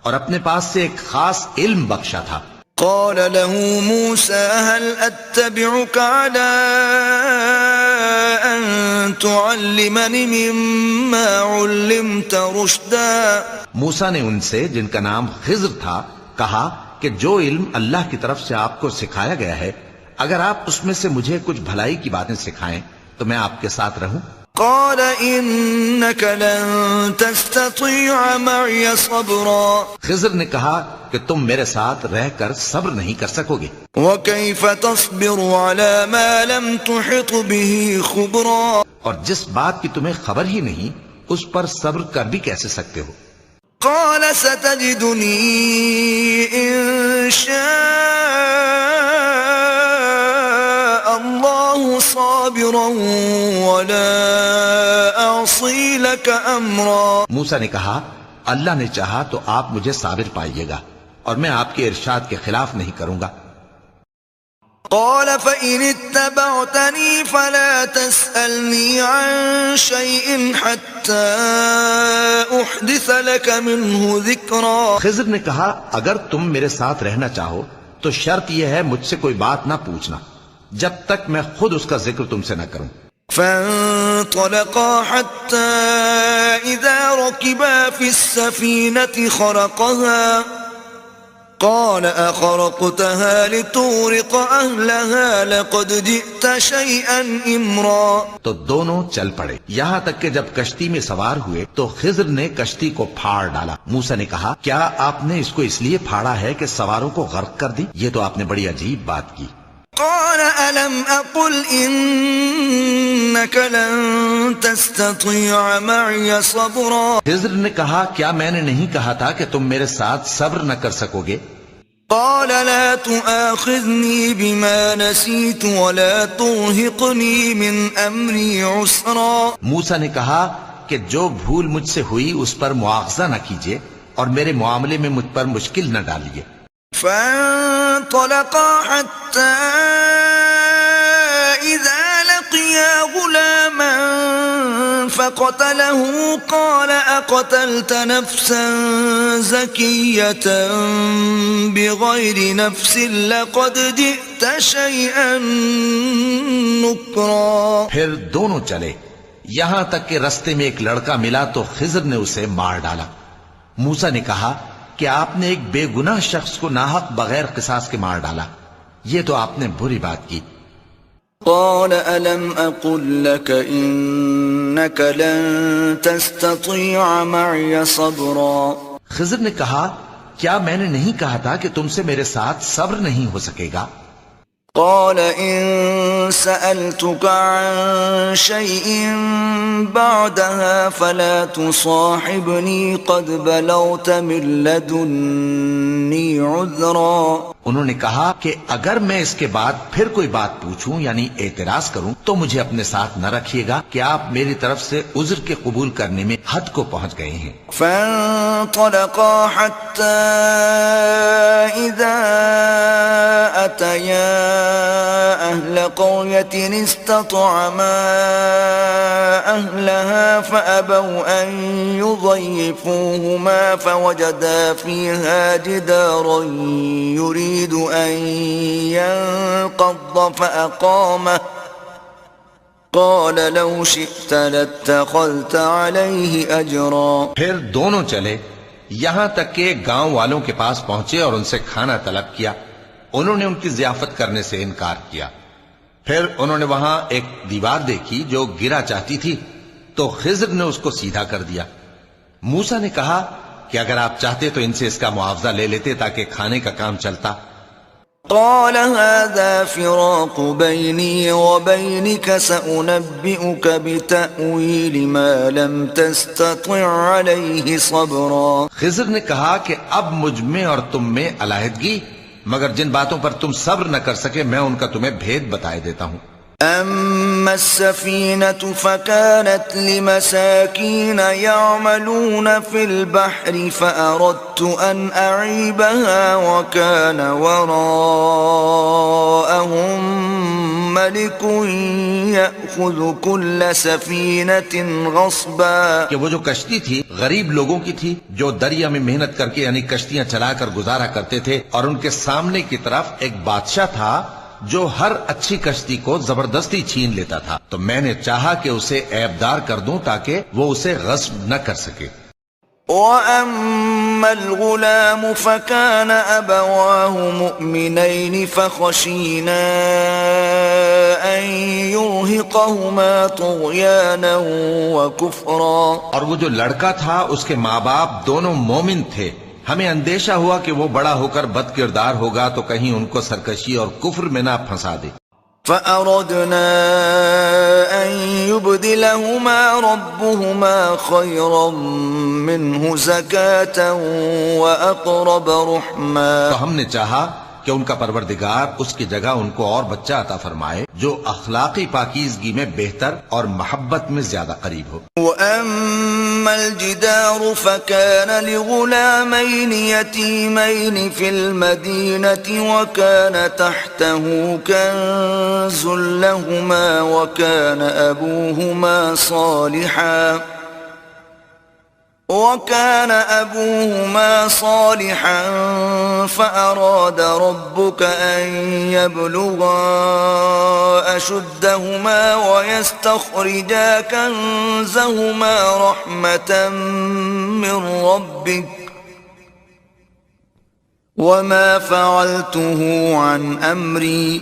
اور اپنے پاس سے ایک خاص علم بخشا تھا۔ قال له موسى هل أتبعك على أن تعلمني مما علمت رشدا۔ موسیٰ نے ان سے جن کا نام خضر تھا کہا کہ جو علم اللہ کی طرف سے آپ کو سکھایا گیا ہے، اگر آپ اس میں سے مجھے کچھ بھلائی کی باتیں سکھائیں تو میں آپ کے ساتھ رہوں۔ قال إنك لن تستطيع معي صبرا۔ خضر نے کہا کہ تم میرے ساتھ رہ کر صبر نہیں کر سکو گے۔ وكيف تصبر على ما لم تحط به خبرا۔ اور جس بات کی تمہیں خبر ہی نہیں اس پر صبر کر بھی کیسے سکتے ہو۔ قال ستجدني إن شاء الله صابرا ولا أعصي لك أمرا۔ موسیٰ نے کہا اللہ نے چاہا تو آپ مجھے صابر پائیے گا، اور میں آپ کے ارشاد کے خلاف نہیں کروں گا۔ قال فإن اتبعتني فلا تسألني عن شيء حتى أحدث لك منه ذكرا۔ خضر نے کہا اگر تم میرے ساتھ رہنا چاہو تو شرط یہ ہے مجھ سے کوئی بات نہ پوچھنا جب تک میں خود اس کا ذکر تم سے نہ کروں۔ فانطلقا حتى إذا ركبا في السفينة خرقها قال أخرقتها لتغرق أهلها لقد جئت شيئا إمرا. تو دونوں چل پڑے یہاں تک کہ جب کشتی میں سوار ہوئے تو خضر نے کشتی کو پھاڑ ڈالا. موسیٰ نے کہا کیا آپ نے اس کو اس لیے پھاڑا ہے کہ سواروں کو غرق کر دی؟ یہ تو آپ نے بڑی عجیب بات کی. قال ألم أقل إنك لن تستطيع معي صبرا. خضر نے کہا کیا میں نے نہیں کہا تھا کہ تم میرے ساتھ صبر نہ کر سکو گے؟ قال لا تؤاخذني بما نسيت ولا ترهقني من أمري عسرا. موسیٰ نے کہا کہ جو بھول مجھ سے ہوئی اس پر مواخذہ نہ کیجیے اور میرے معاملے میں مجھ پر مشکل نہ ڈالیے. فانطلقا حتى إذا لقيا غلاما فقتله قال أقتلت نفسا زكية بغير نفس لقد جئت شيئا نكرا. پھر دونوں چلے یہاں تک کہ رستے میں ایک لڑکا ملا تو خضر نے اسے مار ڈالا. موسیٰ نے کہا کہ آپ نے ایک بے گناہ شخص کو ناحق بغیر قصاص کے مار ڈالا. یہ تو آپ نے بری بات کی. قال ألم أقل لك إنك لن تستطيع معي صبرا. خضر نے کہا کیا میں نے نہیں کہا تھا کہ تم سے میرے ساتھ صبر نہیں ہو سکے گا؟ قال إن سألتك عن شيء بعدها فلا تصاحبني قد بلغت من لدني عذرا. انہوں نے کہا کہ اگر میں اس کے بعد پھر کوئی بات پوچھوں یعنی اعتراض کروں تو مجھے اپنے ساتھ نہ رکھیے گا کہ آپ میری طرف سے عذر کے قبول کرنے میں حد کو پہنچ گئے ہیں. فانطلقا حتى إذا أتيا أهل قرية استطعما أهلها فأبوا أن يضيفوهما فوجدا فيها جدارا يريد أن ينقض فأقامه قال لو شئت لاتخذت عليه أجرا. پھر دونوں چلے یہاں تک کہ گاؤں والوں کے پاس پہنچے اور ان سے کھانا طلب کیا. انہوں نے ان کی ضیافت کرنے سے انکار کیا. پھر انہوں نے وہاں ایک دیوار دیکھی جو گرا چاہتی تھی تو خضر نے اس کو سیدھا کر دیا. موسیٰ نے کہا کہ اگر آپ چاہتے تو ان سے اس کا معاوضہ لے لیتے تاکہ کھانے کا کام چلتا. قال هذا فراق بيني وبينك سأنبئك بتأويل ما لم تستطع عليه صبرا. خضر نے کہا کہ اب مجھ میں اور تم میں علیحدگی مگر جن باتوں پر تم صبر نہ کر سکے میں ان کا تمہیں بھید بتائے دیتا ہوں. أما السفينة فكانت لمساكين يعملون في البحر فأردت أن أعيبها وكان وراءهم ملك يأخذ كل سفينة غصبا. کہ وہ جو کشتی تھی غریب لوگوں کی تھی جو دریا میں محنت کر کے یعنی کشتیاں چلا کر گزارا کرتے تھے اور ان کے سامنے کی طرف ایک بادشاہ تھا جو ہر اچھی کشتی کو زبردستی چھین لیتا تھا. تو میں نے چاہا کہ اسے عیبدار کر دوں تاکہ وہ اسے غصب نہ کر سکے. وَأَمَّا الْغُلَامُ فَكَانَ أَبَوَاهُ مُؤْمِنَيْنِ فَخَشِينَا أَن يُرْهِقَهُمَا طُغْيَانًا وَكُفْرًا. اور وہ جو لڑکا تھا اس کے ماں باپ دونوں مومن تھے. ہمیں اندیشہ ہوا کہ وہ بڑا ہو کر بد کردار ہوگا تو کہیں ان کو سرکشی اور کفر میں نہ پھنسا دے. فَأَرَدْنَا أَن يُبْدِلَهُمَا رَبُّهُمَا خَيْرًا مِّنْهُ زَكَاةً وَأَقْرَبَ رُحْمًا. تو ہم نے چاہا کہ ان کا پروردگار اس کی جگہ ان کو اور بچہ عطا فرمائے جو اخلاقی پاکیزگی میں بہتر اور محبت میں زیادہ قریب ہو. وَأَمَّا الْجِدَارُ فَكَانَ لِغُلَامَيْنِ يَتِيمَيْنِ فِي الْمَدِينَةِ وَكَانَ تَحْتَهُ كَنزٌ لَهُمَا وَكَانَ أَبُوهُمَا صَالِحًا فَأَرَادَ رَبُّكَ أَن يَبْلُغَا أَشُدَّهُمَا وَيَسْتَخْرِجَا كَنزَهُمَا رَحْمَةً مِّن رَّبِّكَ وما فعلته عن أمري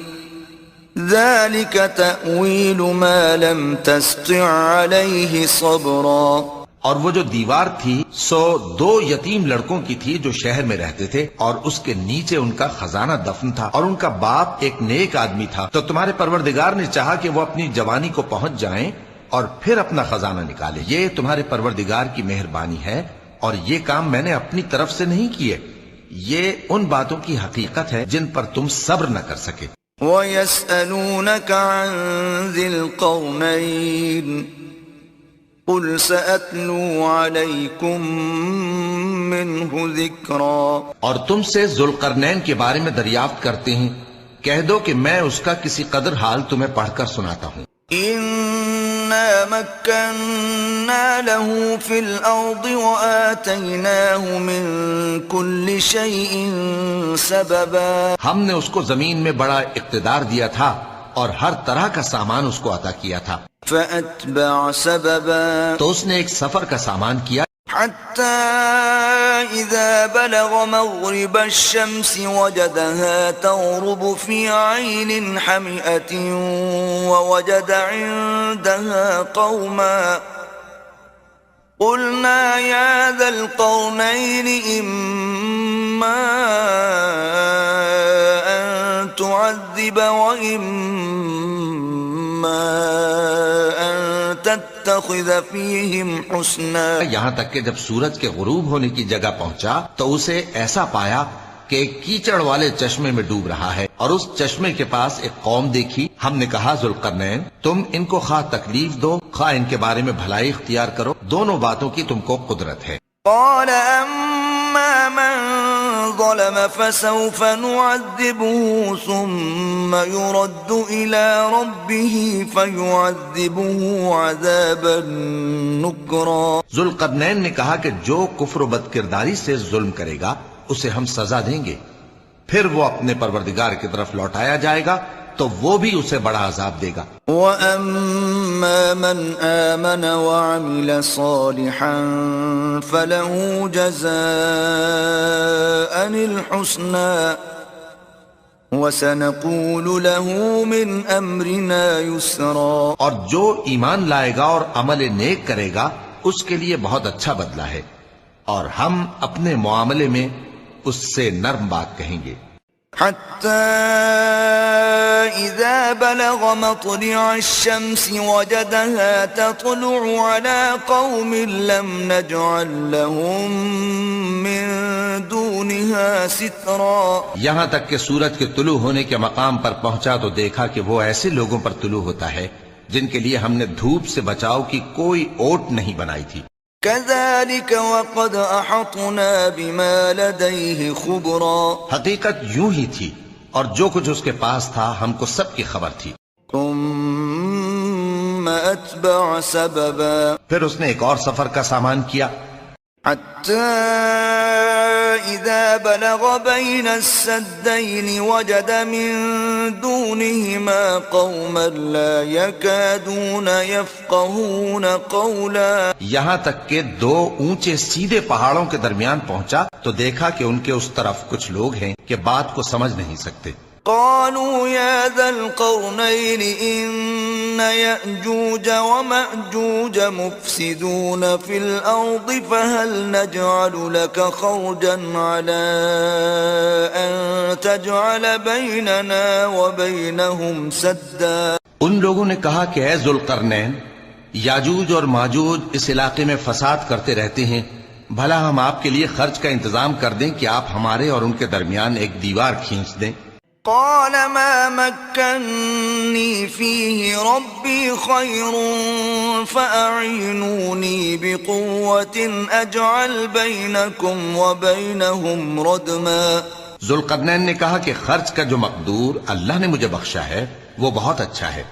ذلك تأويل ما لم تستطع عليه صبرا. اور وہ جو دیوار تھی سو 2 یتیم لڑکوں کی تھی جو شہر میں رہتے تھے، اور اس کے نیچے ان کا خزانہ دفن تھا، اور ان کا باپ ایک نیک آدمی تھا. تو تمہارے پروردگار نے چاہا کہ وہ اپنی جوانی کو پہنچ جائیں اور پھر اپنا خزانہ نکالے. یہ تمہارے پروردگار کی مہربانی ہے، اور یہ کام میں نے اپنی طرف سے نہیں کیے. یہ ان باتوں کی حقیقت ہے جن پر تم صبر نہ کر سکے. وَيَسْأَلُونَكَ عَنْ ذِي الْقَرْنَيْنِ قُلْ سَأَتْلُو عَلَيْكُمْ مِنْهُ ذِكْرًا. اور تم سے ذوالقرنین کے بارے میں دریافت کرتے ہیں، کہہ دو کہ میں اس کا کسی قدر حال تمہیں پڑھ کر سناتا ہوں. إِنَّا مَكَّنَّا لَهُ فِي الْأَرْضِ وَآتَيْنَاهُ مِنْ كُلِّ شَيْءٍ سَبَبًا. ہم نے اس کو زمین میں بڑا اقتدار دیا تھا اور ہر طرح کا سامان اس کو عطا کیا تھا. فَأَتْبَعَ سَبَبًا. تو اس نے ایک سفر کا سامان کیا، حتى إذا بلغ مغرب الشمس وجدها تغرب في عين حمئة ووجد عندها قوما قلنا يا ذا القرنين إما أن تعذب وإما أن تتخذ فيهم حسنا. یہاں تک کہ جب سورج کے غروب ہونے کی جگہ پہنچا تو اسے ایسا پایا کہ ایک کیچڑ والے چشمے میں ڈوب رہا ہے، اور اس چشمے کے پاس ایک قوم دیکھی. ہم نے کہا ذوالقرنین تم ان کو خواہ تکلیف دو خواہ ان کے بارے میں بھلائی اختیار کرو، دونوں باتوں کی تم کو قدرت ہے. قال أما من ظلم فسوف نعذبه ثم يرد إلى ربه فيعذبه عذابا نكرا. ذوالقرنین نے کہا کہ جو کفر و بد کرداری سے ظلم کرے گا اسے ہم سزا دیں گے، پھر وہ اپنے پروردگار کی طرف لوٹایا جائے گا تو وہ بھی اسے بڑا عذاب دے گا. وَأَمَّا مَنْ آمَنَ وَعَمِلَ صَالِحًا فَلَهُ جَزَاءً الْحُسْنَى وَسَنَقُولُ لَهُ مِنْ أَمْرِنَا يُسْرًا. اور جو ایمان لائے گا اور عمل نیک کرے گا اس کے لیے بہت اچھا بدلہ ہے، اور ہم اپنے معاملے میں اس سے نرم بات کہیں گے. حتى إذا بلغ مطلع الشمس وجدها تطلع على قوم لم نجعل لهم من دونها سترا. یہاں تک کہ سورج کے طلوع ہونے کے مقام پر پہنچا تو دیکھا کہ وہ ایسے لوگوں پر طلوع ہوتا ہے جن کے لیے ہم نے دھوپ سے بچاؤ کی کوئی اوٹ نہیں بنائی تھی. كذلك وقد أحطنا بما لديه خبرا. حقیقت یوں ہی تھی، اور جو کچھ اس کے پاس تھا ہم کو سب کی خبر تھی. ثم أتبع سببا. پھر اس نے ایک اور سفر کا سامان کیا، حتى إذا بلغ بين السدين وجد من دونهما قوما لا يكادون يفقهون قولا. یہاں تک کہ 2 اونچے سیدھے پہاڑوں کے درمیان پہنچا تو دیکھا کہ ان کے اس طرف کچھ لوگ ہیں کہ بات کو سمجھ نہیں سکتے. قالوا يا ذا القرنين إن يأجوج ومأجوج مفسدون في الأرض فهل نجعل لك خرجا على أن تجعل بيننا وبينهم سدا. ان لوگوں نے کہا کہ اے ذوالقرنین، یاجوج اور ماجوج اس علاقے میں فساد کرتے رہتے ہیں، بھلا ہم آپ کے لیے خرچ کا انتظام کر دیں کہ آپ ہمارے اور ان کے درمیان ایک دیوار کھینچ دیں. قال ما مكنني فيه ربي خير فأعينوني بقوة أجعل بينكم وبينهم ردما. ذوالقرنین نے کہا کہ خرچ کا جو مقدور اللہ نے مجھے بخشا ہے وہ بہت اچھا ہے،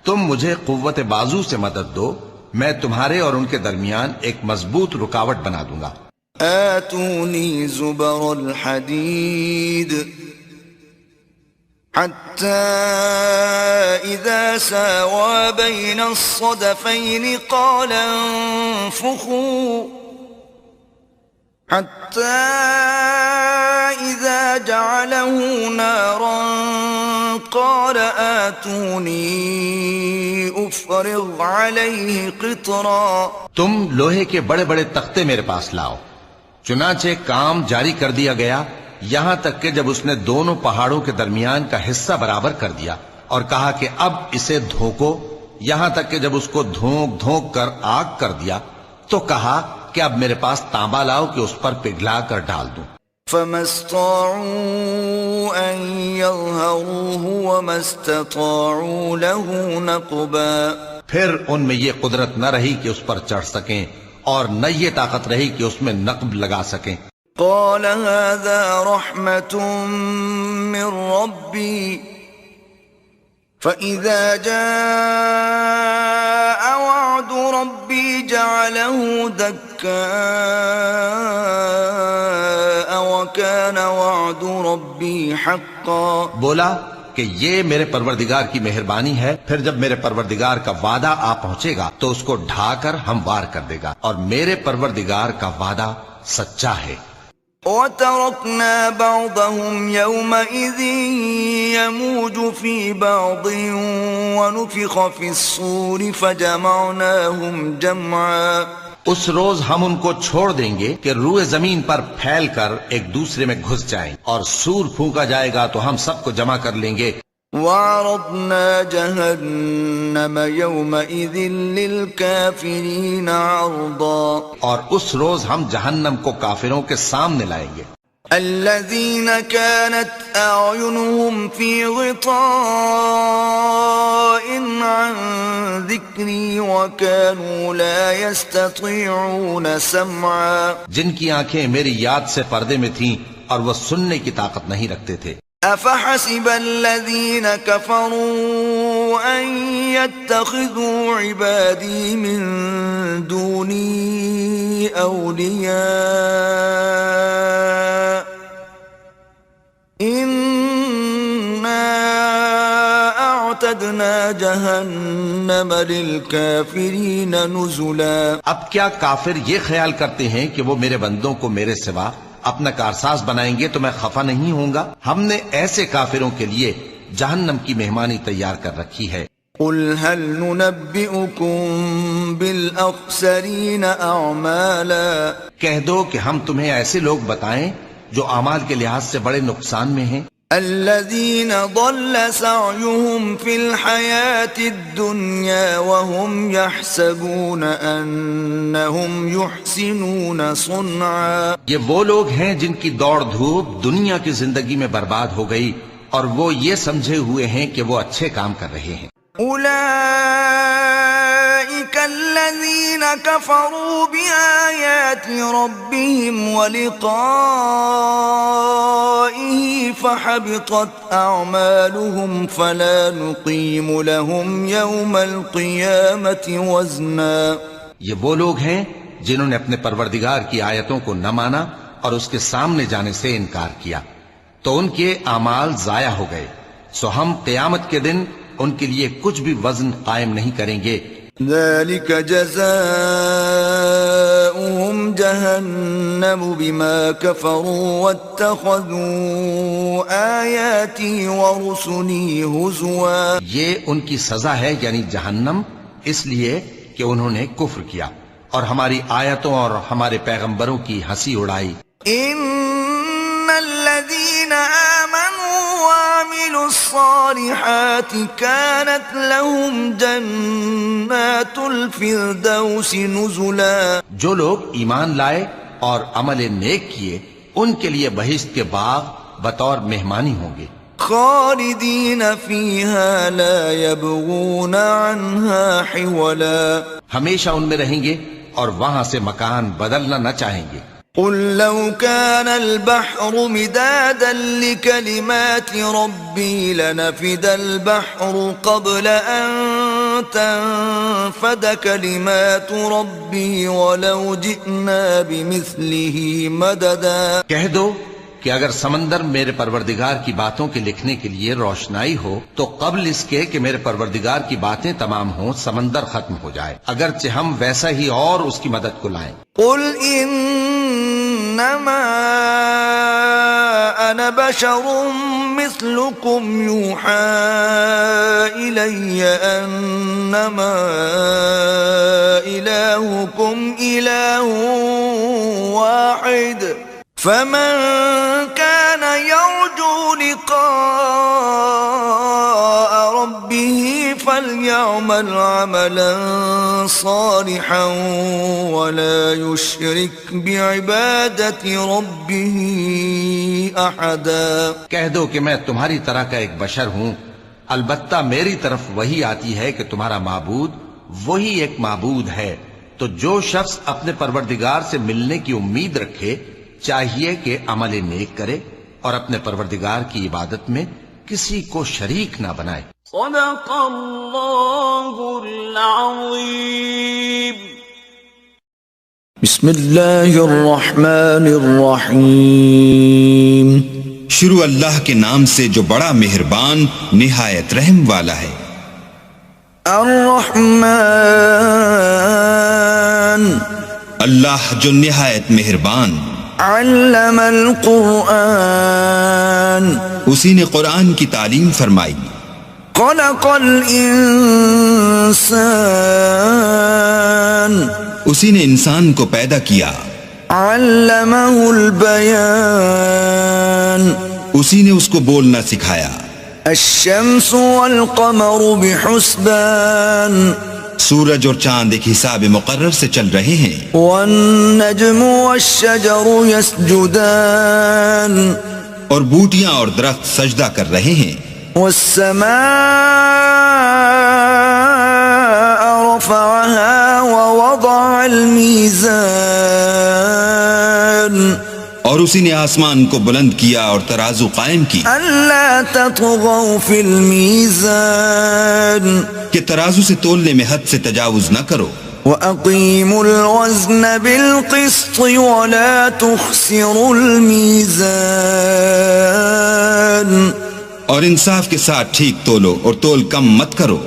تم مجھے قوت بازو سے مدد دو، میں تمہارے اور ان کے درمیان ایک مضبوط رکاوٹ بنا دوں گا. آتوني زبر الحديد حتى إذا ساوى بين الصدفين قال انفخوا حتى إذا جعله نارا قال آتوني أفرغ عليه قطرا. تم لوہے کے بڑے بڑے تختے میرے پاس لاؤ. چنانچہ کام جاری کر دیا گیا یہاں تک کہ جب اس نے دونوں پہاڑوں کے درمیان کا حصہ برابر کر دیا اور کہا کہ اب اسے دھوکو، یہاں تک کہ جب اس کو دھونک دھونک کر آگ کر دیا تو کہا کہ اب میرے پاس تانبا لاؤ کہ اس پر پگھلا کر ڈال دوں. فما استطاعوا أن يظهروه وما استطاعوا له نقبا. پھر ان میں یہ قدرت نہ رہی کہ اس پر چڑھ سکیں اور نہ یہ طاقت رہی کہ اس میں نقب لگا سکیں. قال هذا رحمة من ربي فإذا جاء وعد ربي جعله دكاء وكان وعد ربي حقا. بولا کہ یہ میرے پروردگار کی مہربانی ہے، پھر جب میرے پروردگار کا وعدہ آ پہنچے گا تو اس کو ڈھا کر ہموار کر دے گا، اور میرے پروردگار کا وعدہ سچا ہے. وَتَرَكْنَا بَعْضَهُمْ يَوْمَئِذٍ يَمُوجُ فِي بَعْضٍ وَنُفِخَ فِي الصُّورِ فَجَمَعْنَاهُمْ جَمْعًا. اس روز ہم ان کو چھوڑ دیں گے کہ روئے زمین پر پھیل کر ایک دوسرے میں گھس جائیں، اور سور پھونکا جائے گا تو ہم سب کو جمع کر لیں گے. وَعَرَضْنَا جَهَنَّمَ يَوْمَئِذٍ لِلْكَافِرِينَ عَرْضًا. اور اس روز ہم جہنم کو کافروں کے سامنے لائیں گے. الَّذِينَ كَانَتْ أَعْيُنُهُمْ فِي غِطَاءٍ عَنْ ذِكْرِي وَكَانُوا لَا يَسْتَطِيعُونَ سَمْعًا. جن کی آنکھیں میری یاد سے پردے میں تھیں اور وہ سننے کی طاقت نہیں رکھتے تھے. أَفَحَسِبَ الَّذِينَ كَفَرُوا أَن يَتَّخِذُوا عِبَادِي مِن دُونِي أَوْلِيَاءَ إِنَّا أَعْتَدْنَا جَهَنَّمَ لِلْكَافِرِينَ نُزُلًا. اب کیا کافر یہ خیال کرتے ہیں کہ وہ میرے بندوں کو میرے سوا اپنا کارساز بنائیں گے تو میں خفا نہیں ہوں گا؟ ہم نے ایسے کافروں کے لیے جہنم کی مہمانی تیار کر رکھی ہے. قُلْ هَلْ نُنَبِّئُكُمْ بِالْأَخْسَرِينَ أَعْمَالًا. کہہ دو کہ ہم تمہیں ایسے لوگ بتائیں جو اعمال کے لحاظ سے بڑے نقصان میں ہیں. الذين ضل سعيهم في الحياة الدنيا وهم يحسبون أنهم يحسنون صنعا. یہ وہ لوگ ہیں جن کی دوڑ دھوپ دنیا کی زندگی میں برباد ہو گئی اور وہ یہ سمجھے ہوئے ہیں کہ وہ اچھے کام کر رہے ہیں. أولئك الذين كفروا بآيات ربهم ولقائه فحبطت أعمالهم فلا نقيم لهم يوم القيامة وزنا. یہ وہ لوگ ہیں جنہوں نے اپنے پروردگار کی آیتوں کو نہ مانا اور اس کے سامنے جانے سے انکار کیا تو ان کے اعمال ضائع ہو گئے، سو ہم قیامت کے دن ان کے لیے کچھ بھی وزن قائم نہیں کریں گے. ذلك جزاؤهم جهنم بما كفروا واتخذوا آياتي ورسلي هزوا. یہ ان کی سزا ہے یعنی جہنم، اس لیے کہ انہوں نے کفر کیا اور ہماری آیتوں اور ہمارے پیغمبروں کی ہنسی اڑائی. ان الذين آمنوا وعملوا الصالحات كانت لهم جنات الفردوس نزلا. جو لوگ ایمان لائے اور عمل نیک کیے ان کے لیے بہشت کے باغ بطور مہمانی ہوں گے. خالدین فیہا لا یبغون عنہا حولا. ہمیشہ ان میں رہیں گے اور وہاں سے مکان بدلنا نہ چاہیں گے. قل لو كان البحر مدادا لكلمات ربي لنفد البحر قبل أن تنفد كلمات ربي ولو جئنا بمثله مددا. کہہ دو کہ اگر سمندر میرے پروردگار کی باتوں کے لکھنے کے لیے روشنائی ہو تو قبل اس کے کہ میرے پروردگار کی باتیں تمام ہوں سمندر ختم ہو جائے، اگرچہ ہم ویسا ہی اور اس کی مدد کو لائیں. قل انما أنا بشر مثلكم يوحى إلي أنما إلهكم إله واحد فمن كان يرجو لقاء ربه فليعمل عملا صالحا ولا يشرك بعبادة ربه أحدا. کہہ دو کہ میں تمہاری طرح کا ایک بشر ہوں، البتہ میری طرف وہی آتی ہے کہ تمہارا معبود وہی ایک معبود ہے. تو جو شخص اپنے پروردگار سے ملنے کی امید رکھے چاہیے کہ عمل نیک کرے اور اپنے پروردگار کی عبادت میں کسی کو شریک نہ بنائے. صدق اللہ العظیم. بسم اللہ الرحمن الرحیم. شروع اللہ کے نام سے جو بڑا مہربان نہایت رحم والا ہے. الرحمن اللہ جو نہایت مہربان. علم القرآن اسی نے قرآن کی تعلیم فرمائی. خلق الانسان اسی نے انسان کو پیدا کیا. علمہ البیان اسی نے اس کو بولنا سکھایا. الشمس والقمر بحسبان سورج اور چاند ایک حساب مقرر سے چل رہے ہیں. والنجم والشجر يسجدان اور بوٹیاں اور درخت سجدہ کر رہے ہیں. والسماء رفعها ووضع الميزان اور اسی نے آسمان کو بلند کیا اور ترازو قائم کی ألا تطغوا في الميزان کہ ترازو سے تولنے میں حد سے تجاوز نہ کرو. وَأَقِيمُوا الْوَزْنَ بِالْقِسْطِ وَلَا تُخْسِرُوا الْمِيزَانَ اور انصاف کے ساتھ ٹھیک تولو اور تول کم مت کرو.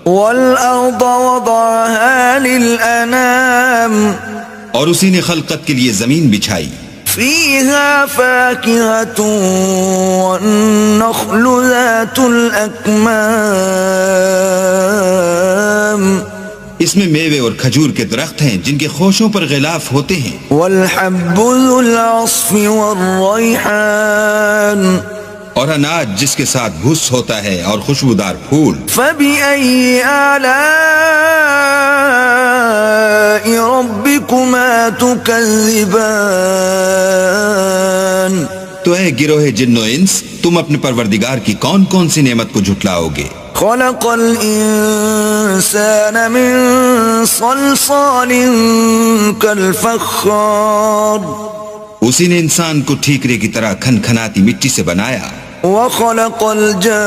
وَالْأَرْضَ وَضَعَهَا لِلْأَنَامِ اور اسی نے خلقت کے لیے زمین بچھائی. فِيهَا فَاكِهَةٌ وَالنَّخْلُ ذَاتُ الْأَكْمَامِ اس میں میوے اور کھجور کے درخت ہیں جن کے خوشوں پر غلاف ہوتے ہیں. وَالْحَبُّ ذُو الْعَصْفِ وَالرَّيْحَانِ اور اناج جس کے ساتھ بھس ہوتا ہے اور خوشبودار پھول. فَبِأَيِّ آلَاءِ رَبِّكُمَا تُكَذِّبَانِ تو اے گروہ جن و انس تم اپنے پروردگار کی کون کون سی نعمت کو جھٹلاؤ گے. خلق الانسان من صلصال كالفخار اسی نے انسان کو ٹھیکرے کی طرح کھن کھناتی مٹی سے بنایا. وخلق الجان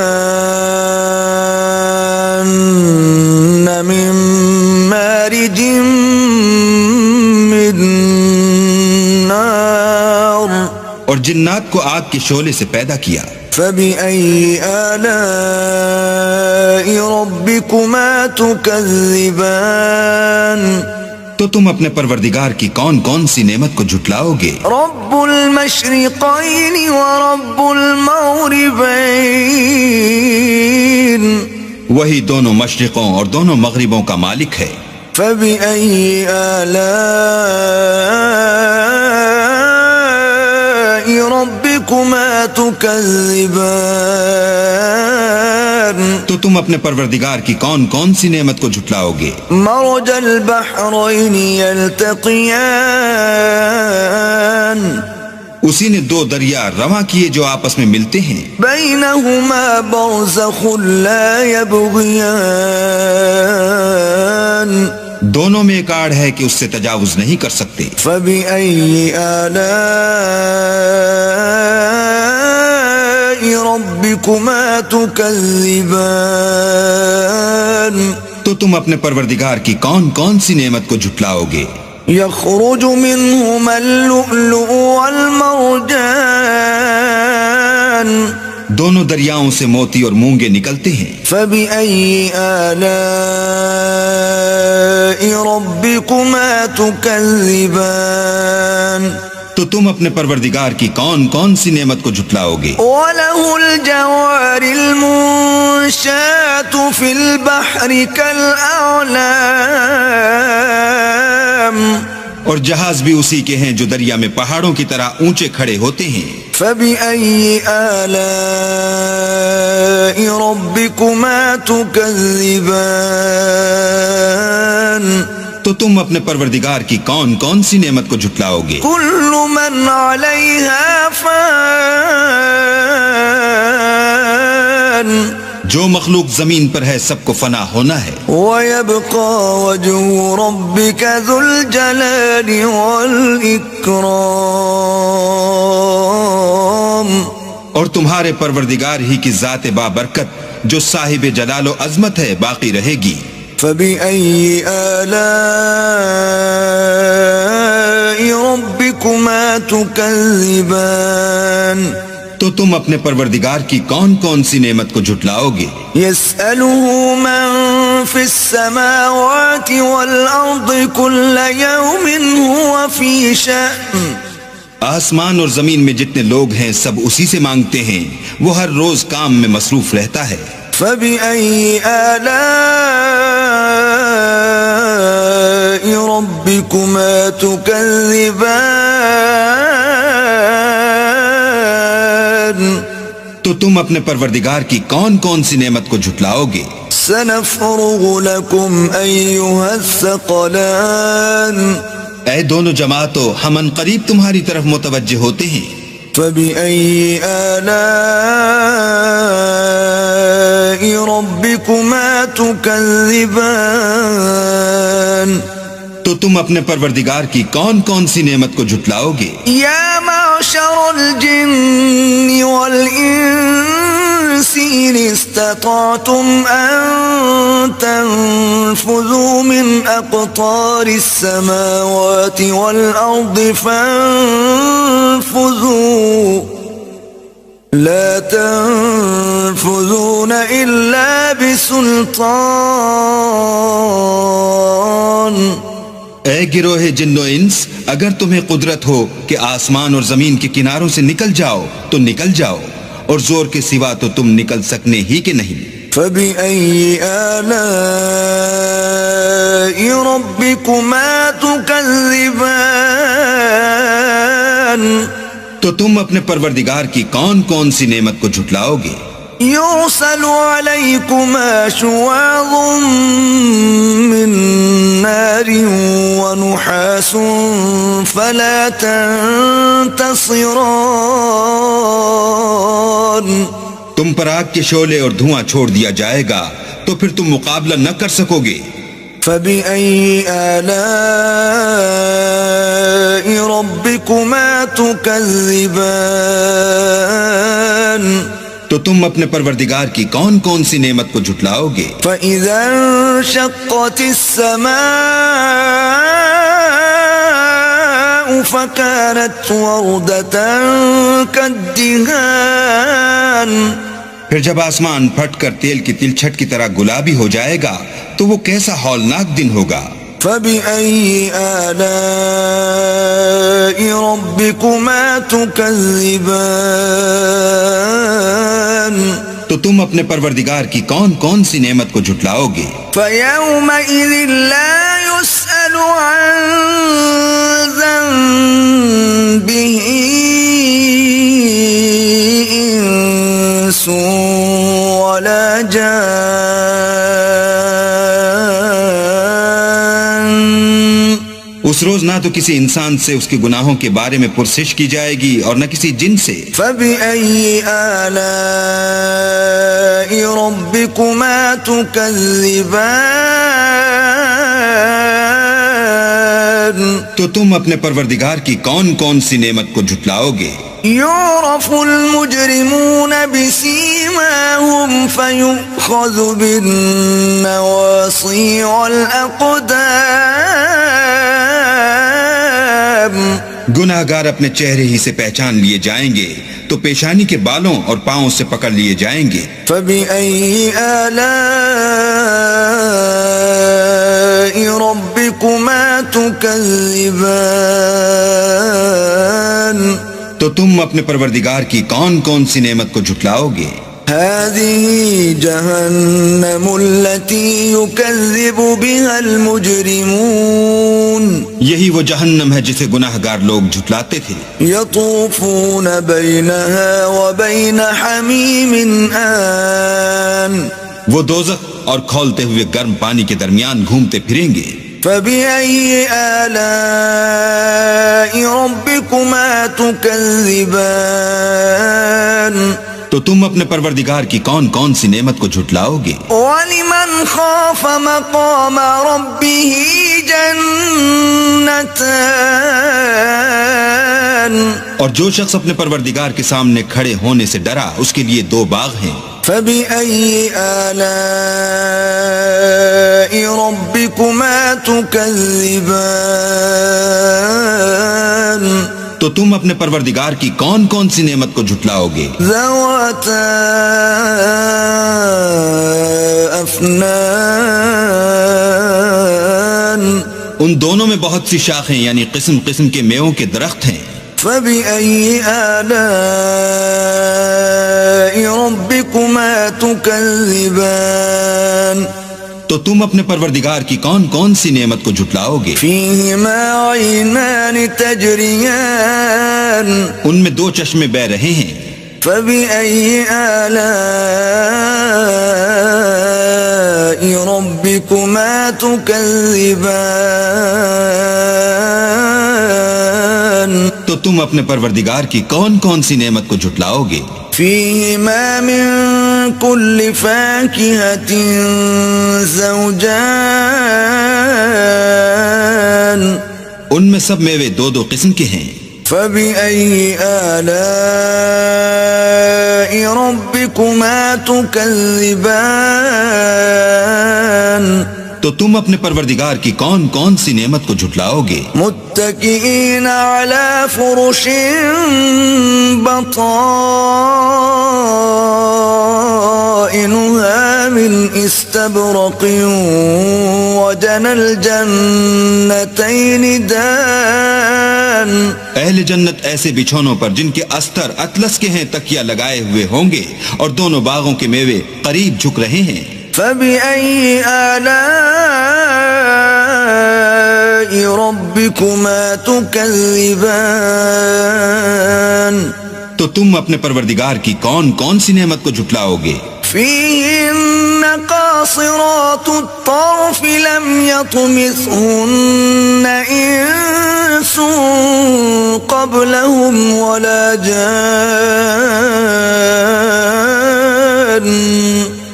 من مارج من نار اور جنات کو آگ کے شعلے سے پیدا کیا. فبأي آلاء ربكما تكذبان تو تم اپنے پروردگار کی کون کون سی نعمت کو جھٹلاؤ گے. رب المشرقین ورب المغربین وہی دونوں مشرقوں اور دونوں مغربوں کا مالک ہے. فبأي آلاء ربكما تكذبان تو تم اپنے پروردگار کی کون کون سی نعمت کو جھٹلاؤ گے. مرج البحرین یلتقیان اسی نے دو دریا رواں کیے جو آپس میں ملتے ہیں. بینہما برزخ لا یبغیان دونوں میں ایک آڑ ہے کہ اس سے تجاوز نہیں کر سکتے. فبأي آلاء ربكما تكذبان تو تم اپنے پروردگار کی کون کون سی نعمت کو جھٹلاؤ گے. يخرج منهما اللؤلؤ والمرجان دونوں دریاؤں سے موتی اور مونگے نکلتے ہیں. فبأي آلاء ربكما تكذبان تو تم اپنے پروردگار کی کون کون سی نعمت کو جھٹلاؤ گے؟ وَلَهُ الْجَوَارِ الْمُنشَآتُ فِي الْبَحْرِ كَالْأَعْلَامِ اور جہاز بھی اسی کے ہیں جو دریا میں پہاڑوں کی طرح اونچے کھڑے ہوتے ہیں۔ فَبِأَيِّ آلَاءِ رَبِّكُمَا تُكَذِّبَانِ تو تم اپنے پروردگار کی کون کون سی نعمت کو جھٹلاؤ گے؟ كُلُّ مَنْ عَلَيْهَا فَانٍ جو مخلوق زمین پر ہے سب کو فنا ہونا ہے۔ وَيَبْقَى وَجْهُ رَبِّكَ ذُو الْجَلَالِ وَالْإِكْرَامِ اور تمہارے پروردگار ہی کی ذات بابرکت جو صاحب جلال و عظمت ہے باقی رہے گی۔ فَبِأَيِّ آلَاءِ رَبِّكُمَا تُكَذِّبَانِ تو تم اپنے پروردگار کی کون کون سی نعمت کو جھٹلاؤ گے؟ يَسْأَلُهُ مَن فِي السَّمَاوَاتِ وَالْأَرْضِ كُلَّ يَوْمٍ هُوَ فِي شَأْنٍ آسمان اور زمین میں جتنے لوگ ہیں سب اسی سے مانگتے ہیں، وہ ہر روز کام میں مصروف رہتا ہے۔ فَبِأَيِّ آلَاءِ رَبِّكُمَا تُكَذِّبَانِ تو تم اپنے پروردگار کی کون کون سی نعمت کو جھٹلاؤ گے؟ سَنَفْرُغُ لَكُمْ أَيُّهَا الثَّقَلَانِ اے دونوں جماعتوں، ہم ان قریب تمہاری طرف متوجہ ہوتے ہیں۔ فَبِأَيِّ آلَاءِ رَبِّكُمَا تُكَذِّبَانِ تو تم اپنے پروردگار کی کون کون سی نعمت کو جھٹلاؤ گے؟ یا معشر الجن والانس ان استطعتم ان تنفذوا من اقطار السماوات والارض فانفذوا لا تنفذون الا بسلطان۔ اے گروہ جن و انس، اگر تمہیں قدرت ہو کہ آسمان اور زمین کے کناروں سے نکل جاؤ تو نکل جاؤ، اور زور کے سوا تو تم نکل سکنے ہی کہ نہیں۔ فَبِأَيِّ آلَاءِ رَبِّكُمَا تُكَذِّبَانِ تو تم اپنے پروردگار کی کون کون سی نعمت کو جھٹلاؤ گے؟ يُرْسَلُ عَلَيْكُمَا شُوَاظٌ مِّن نَّارٍ وَنُحَاسٌ فَلَا تَنتَصِرَانِ تم پر آگ کے شعلے اور دھواں چھوڑ دیا جائے گا تو پھر تم مقابلہ نہ کر سکو گے۔ فَبِأَيِّ آلَاءِ رَبِّكُمَا تُكَذِّبَانِ تو تم اپنے پروردگار کی کون کون سی نعمت کو جھٹلاؤ گے؟ فَإِذَا انشَقَّتِ السَّمَاءُ فَكَانَتْ وَرْدَةً كَالدِّهَانِ پھر جب آسمان پھٹ کر تیل کی تلچھٹ کی طرح گلابی ہو جائے گا تو وہ کیسا ہولناک دن ہوگا۔ فَبِأَيِّ آلَاءِ رَبِّكُمَا تُكَذِّبَانِ تو تم اپنے پروردگار کی کون کون سی نعمت کو جھٹلاؤ گے؟ فَيَوْمَئِذٍ لَا يُسْأَلُ عَن ذَنبِهِ إِنسٌ وَلَا جَانٌ اس روز نہ تو کسی انسان سے اس کے گناہوں کے بارے میں پرسش کی جائے گی اور نہ کسی جن سے۔ فَبِأَيِّ آلَاءِ رَبِّكُمَا تُكَذِّبَانِ تو تم اپنے پروردگار کی کون کون سی نعمت کو جھٹلاؤ گے؟ يُعْرَفُ الْمُجْرِمُونَ بِسِيمَاهُمْ فَيُؤْخَذُ بِالنَّوَاصِي وَالْأَقْدَامِ گناہگار اپنے چہرے ہی سے پہچان لیے جائیں گے تو پیشانی کے بالوں اور پاؤں سے پکڑ لیے جائیں گے. فبأي آلاء ربكما تكذبان تو تم اپنے پروردگار کی کون کون سی نعمت کو جھٹلاؤ گے؟ هذه جهنم التي يكذب بها المجرمون یہی وہ جہنم ہے جسے گناہگار لوگ جھٹلاتے تھے. يطوفون بينها وبين حميم آن وہ دوزخ اور کھولتے ہوئے گرم پانی کے درمیان گھومتے پھریں گے. فبأي آلاء ربكما تكذبان تو تم اپنے پروردگار کی کون کون سی نعمت کو جھٹلاؤ گے؟ وَلِمَنْ خَافَ مَقَامَ رَبِّهِ جَنَّتَانِ اور جو شخص اپنے پروردگار کے سامنے کھڑے ہونے سے ڈرا اس کے لیے 2 باغ ہیں. فَبِأَيِّ آلَاءِ رَبِّكُمَا تُكَذِّبَانِ تو تم اپنے پروردگار کی کون کون سی نعمت کو جھٹلاؤ گے؟ ذَوَاتَا أَفْنَانٍ ان دونوں میں بہت سی شاخیں یعنی قسم قسم کے میووں کے درخت ہیں. فَبِأَيِّ آلَاءِ رَبِّكُمَا تُكَذِّبَانِ تو تم اپنے پروردگار کی کون کون سی نعمت کو جھٹلاؤ گے؟ فِيهِمَا عَيْنَانِ تَجْرِيَانِ ان میں 2 چشمے بہ رہے ہیں. فَبِأَيِّ آلَاءِ رَبِّكُمَا تُكَذِّبَانِ تو تم اپنے پروردگار کی کون کون سی نعمت کو جھٹلاؤ گے؟ فِيهِمَا مِن كُلِّ فَاكِهَةٍ زَوْجَانِ ان میں سب میوے 2 قسم کے ہیں. فَبِأَيِّ آلَاءِ رَبِّكُمَا تُكَذِّبَانِ تو تم اپنے پروردگار کی کون کون سی نعمت کو جھٹلاؤ گے؟ متكئين على فرش بطائنها من استبرق وجنى الجنتين دان اہل جنت ایسے بچھونوں پر جن کے استر اطلس کے ہیں تکیہ لگائے ہوئے ہوں گے اور دونوں باغوں کے میوے قریب جھک رہے ہیں. فَبِأَيِّ آلَاءِ رَبِّكُمَا تُكَذِّبَانِ تو تم اپنے پروردگار کی کون کون سی نعمت کو جھٹلاؤ گے؟ فِيهِنَّ قَاصِرَاتُ الطَّرْفِ لَمْ يَطْمِثْهُنَّ إِنسٌ قَبْلَهُمْ وَلَا جَانٌّ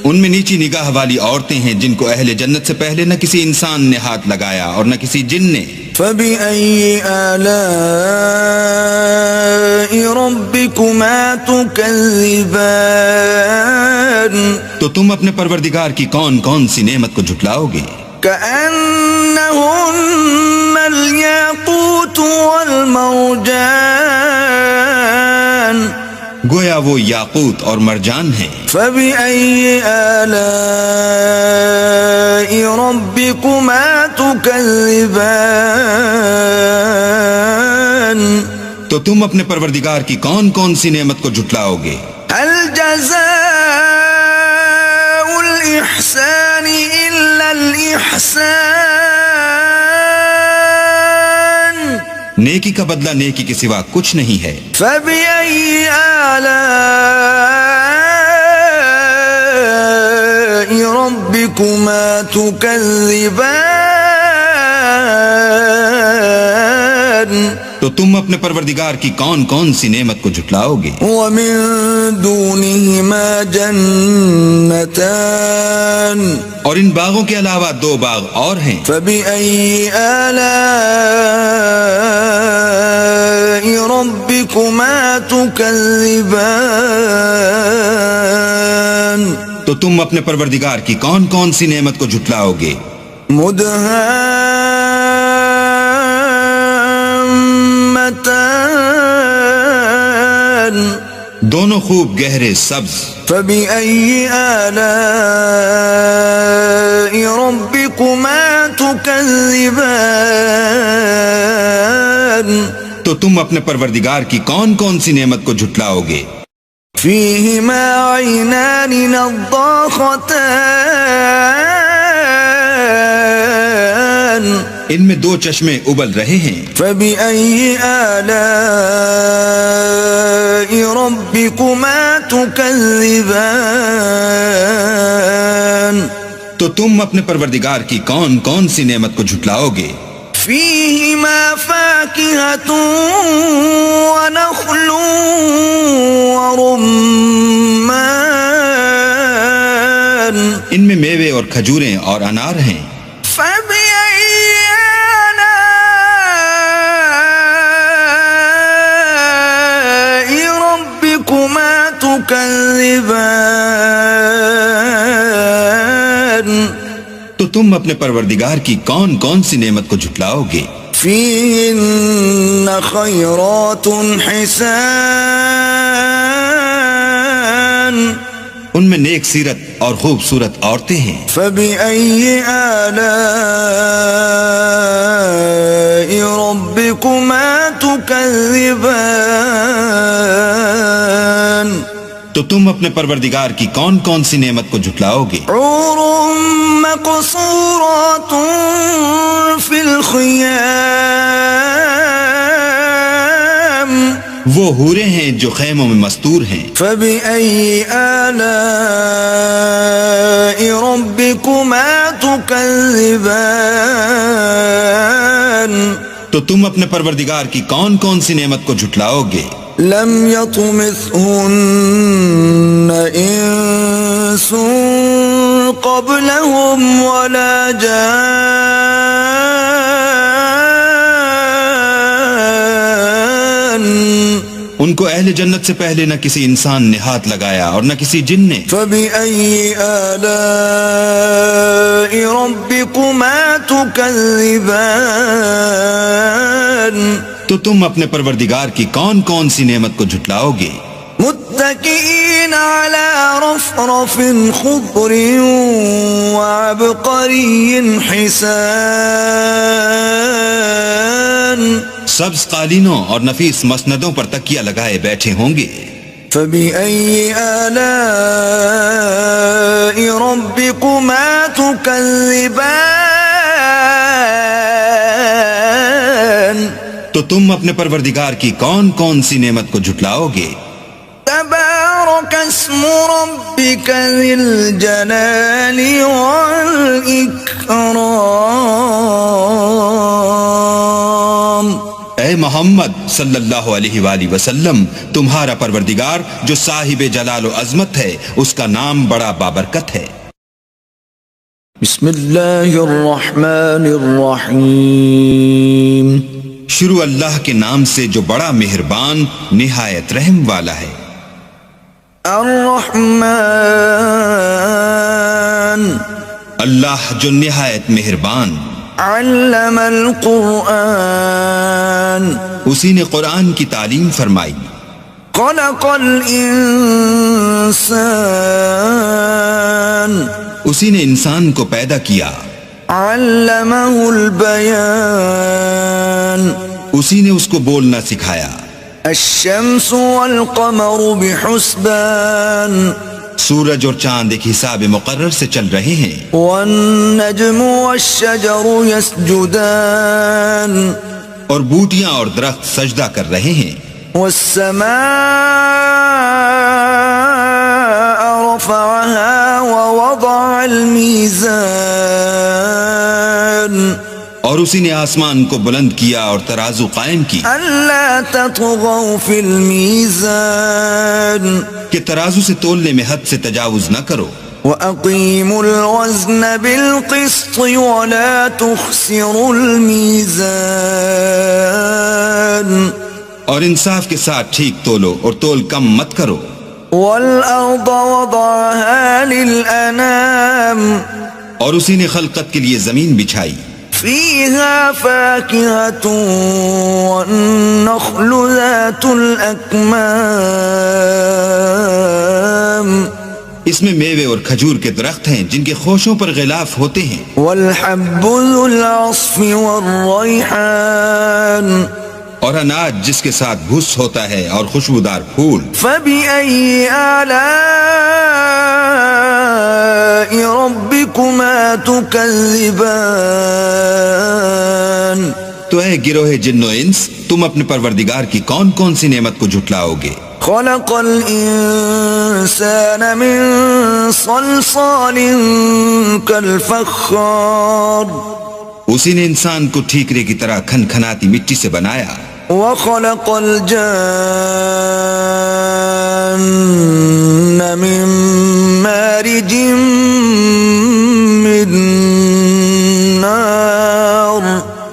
ان میں نیچی نگاہ والی عورتیں ہیں جن کو اہل جنت سے پہلے نہ کسی انسان نے ہاتھ لگایا اور نہ کسی جن نے. فَبِأَيِّ آلَاءِ رَبِّكُمَا تُكَذِّبَانِ تو تم اپنے پروردگار کی کون کون سی نعمت کو جھٹلاؤ گے؟ كأنهن الياقوت والمرجان گویا وہ یاقوت اور مرجان ہیں. فبأي آلاء ربكما تكذبان تو تم اپنے پروردگار کی کون کون سی نعمت کو جھٹلاؤ گے؟ هل جزاء الإحسان إلا الإحسان نیکی کا بدلہ نیکی کے سوا کچھ نہیں ہے. فبأي آلاء ربكما تكذبان تو تم اپنے پروردگار کی کون کون سی نعمت کو جھٹلاؤ گے؟ ومن دونهما جنتان اور ان باغوں کے علاوہ 2 باغ اور ہیں. فبأي آلاء ربكما تكذبان تو تم اپنے پروردگار کی کون کون سی نعمت کو جھٹلاؤ گے؟ مدهامتان دونوں خوب گہرے سبز. فبأي آلاء ربكما تكذبان تو تم اپنے پروردگار کی کون کون سی نعمت کو جھٹلاؤ گے؟ فيهما عينان نضاختان ان میں دو چشمے ابل رہے ہیں. فبأي آلاء ربكما تكذبان تو تم اپنے پروردگار کی کون کون سی نعمت کو جھٹلاؤ گے؟ فيهما فاكهة ونخل ورمان ان میں میوے اور کھجوریں اور انار ہیں. فبأي آلاء ربكما تكذبان تو تم اپنے پروردگار کی کون کون سی نعمت کو جھٹلاؤ گے؟ فيهن خيرات حسان ان میں نیک سیرت اور خوبصورت عورتیں ہیں. فبأي آلاء ربكما تكذبان تو تم اپنے پروردگار کی کون کون سی نعمت کو جھٹلاؤ گے؟ حور مقصورات في الخيام وہ حوریں ہیں جو خیموں میں مستور ہیں. فبأي آلاء ربكما تكذبان تو تم اپنے پروردگار کی کون کون سی نعمت کو جھٹلاؤ گے؟ لم يطمثهن انس قبلهم ولا جان ان کو اہل جنت سے پہلے نہ کسی انسان نے ہاتھ لگایا اور نہ کسی جن نے. فبأي آلاء ربكما تكذبان تو تم اپنے پروردگار کی کون کون سی نعمت کو جھٹلاؤ گے؟ متكئين على رفرف خضر وعبقري حسان سبز قالینوں اور نفیس مسندوں پر تکیہ لگائے بیٹھے ہوں گے. فبأي آلاء ربكما تكذبان تو تم اپنے پروردگار کی کون کون سی نعمت کو جھٹلاؤ گے؟ تبارك اسم ربك ذي الجلال والإكرام اے محمد صلی اللہ علیہ وآلہ وسلم، تمہارا پروردگار جو صاحب جلال و عظمت ہے، اس کا نام بڑا بابرکت ہے. بسم اللہ الرحمن الرحیم شروع اللہ کے نام سے جو بڑا مہربان نہایت رحم والا ہے. الرحمن اللہ جو نہایت مہربان. علم القرآن اسی نے قرآن کی تعلیم فرمائی. خلق الانسان اسی نے انسان کو پیدا کیا. علمہ البیان اسی نے اس کو بولنا سکھایا. الشمس والقمر بحسبان سورج اور چاند ایک حساب مقرر سے چل رہے ہیں. والنجم والشجر يسجدان اور بوٹیاں اور درخت سجدہ کر رہے ہیں. والسماء رفعها ووضع الميزان اور اسی نے آسمان کو بلند کیا اور ترازو قائم کی ألا تطغوا في الميزان کہ ترازو سے تولنے میں حد سے تجاوز نہ کرو. وأقيموا الوزن بالقسط ولا تخسروا الميزان اور انصاف کے ساتھ ٹھیک تولو اور تول کم مت کرو. والأرض وضعها للأنام اور اسی نے خلقت کے لیے زمین بچھائی. فيها فاكهة والنخل ذات الأكمام اس میں میوے اور کھجور کے درخت ہیں جن کے خوشوں پر غلاف ہوتے ہیں، والحب ذو العصف والریحان اور اناج جس کے ساتھ بھس ہوتا ہے اور خوشبودار پھول۔ فبأي آلاء ربكما تكذبان تو اے گروہ جن و انس، تم اپنے پروردگار کی کون کون سی نعمت کو جھٹلاؤ گے؟ خلق الإنسان من صلصال كالفخار اسی نے انسان کو ٹھیکرے کی طرح کھنکھناتی مٹی سے بنایا، وخلق الجان من مارج من نار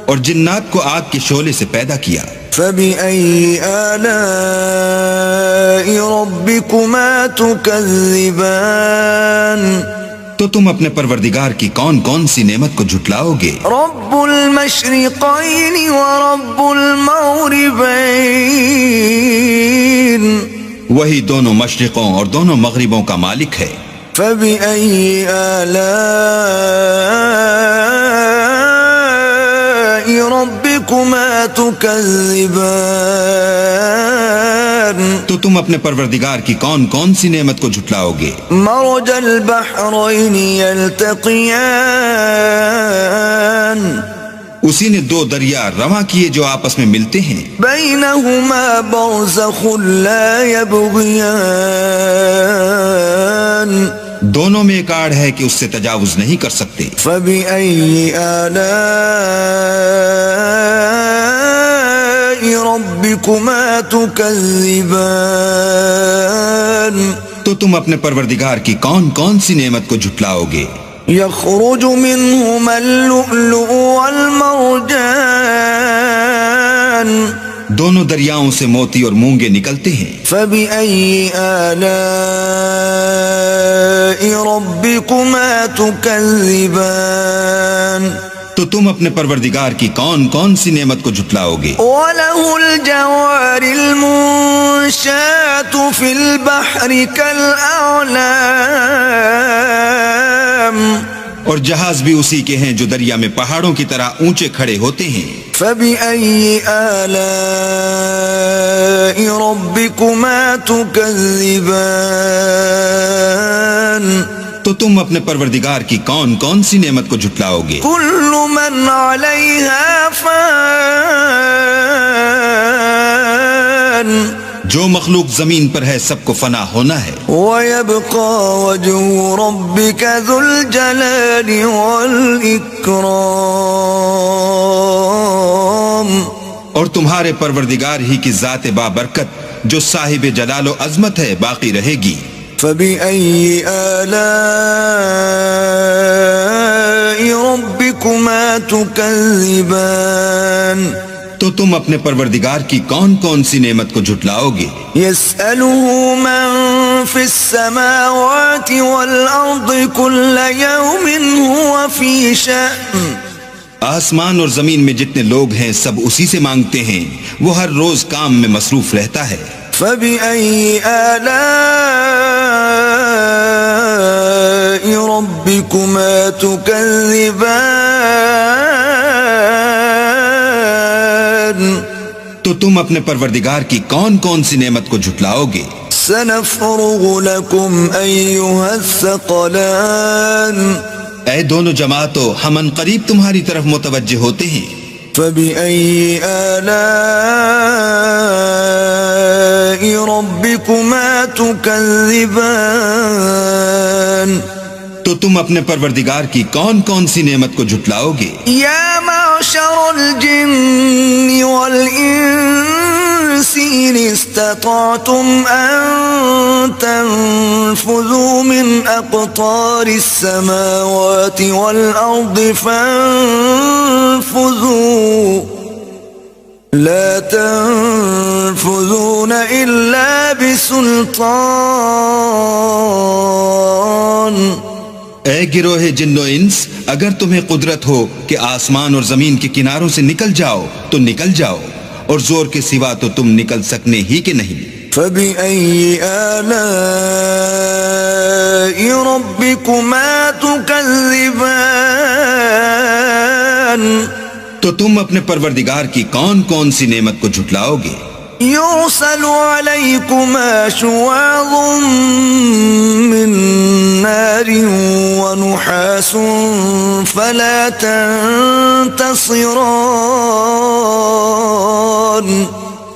اور جنات کو آگ کے شعلے سے پیدا کیا۔ فبأي آلاء ربكما تكذبان تو تم اپنے پروردگار کی کون کون سی نعمت کو جھٹلاؤ گے؟ رب المشرقين ورب المغربين وہی دونوں مشرقوں اور دونوں مغربوں کا مالک ہے۔ فبأي آلاء ربكما تكذبان تو تم اپنے پروردگار کی کون کون سی نعمت کو جھٹلاؤ گے؟ مرج البحرين يلتقيان اسی نے دو دریا رواں کیے جو آپس میں ملتے ہیں، بينهما برزخ لا يبغيان دونوں میں ایک آڑ ہے کہ اس سے تجاوز نہیں کر سکتے۔ فبأي آلاء ربكما تكذبان تو تم اپنے پروردگار کی کون کون سی نعمت کو جھٹلاؤ گے؟ يخرج منهما اللؤلؤ والمرجان دونوں دریاؤں سے موتی اور مونگے نکلتے ہیں۔ فبأي آلاء ربكما تكذبان تو تم اپنے پروردگار کی کون کون سی نعمت کو جھٹلاؤ گے؟ وله الجوار المنشآت في البحر كالأعلام اور جہاز بھی اسی کے ہیں جو دریا میں پہاڑوں کی طرح اونچے کھڑے ہوتے ہیں۔ فبأي آلاء ربكما تكذبان تو تم اپنے پروردگار کی کون کون سی نعمت کو جھٹلاؤ گے؟ كل من عليها فان جو مخلوق زمین پر ہے سب کو فنا ہونا ہے، ويبقى وجه ربك ذو الجلال والإكرام اور تمہارے پروردگار ہی کی ذات بابرکت جو صاحب جلال و عظمت ہے باقی رہے گی۔ فبأي آلاء ربكما تكذبان تو تم اپنے پروردگار کی کون کون سی نعمت کو جھٹلاؤ گے؟ يسأله من في السماوات والأرض كل يوم هو في شأن آسمان اور زمین میں جتنے لوگ ہیں سب اسی سے مانگتے ہیں، وہ ہر روز کام میں مصروف رہتا ہے۔ فبأي آلاء ربكما تكذبان تو تم اپنے پروردگار کی کون کون سی نعمت کو جھٹلاؤ گے؟ سنفرغ لكم أيها الثقلان اے دونوں جماعتوں، ہم ان قریب تمہاری طرف متوجہ ہوتے ہیں۔ فبأي آلاء ربكما تكذبان تو تم اپنے پروردگار کی کون کون سی نعمت کو جھٹلاؤ گے؟ يا معشر الجن والإنس إن استطعتم أن تنفذوا من أقطار السماوات والأرض فانفذوا لا تنفذون إلا بسلطان اے گروہ جن و انس، اگر تمہیں قدرت ہو کہ آسمان اور زمین کے کناروں سے نکل جاؤ تو نکل جاؤ، اور زور کے سوا تو تم نکل سکنے ہی کہ نہیں۔ فَبِأَيِّ آلَاءِ رَبِّكُمَا تُكَذِّبَانِ، تو تم اپنے پروردگار کی کون کون سی نعمت کو جھٹلاؤ گے؟ يُرْسَلُ عَلَيْكُمَا شُوَاظٌ مِّن نَّارٍ وَنُحَاسٌ فَلَا تَنتَصِرَانِ،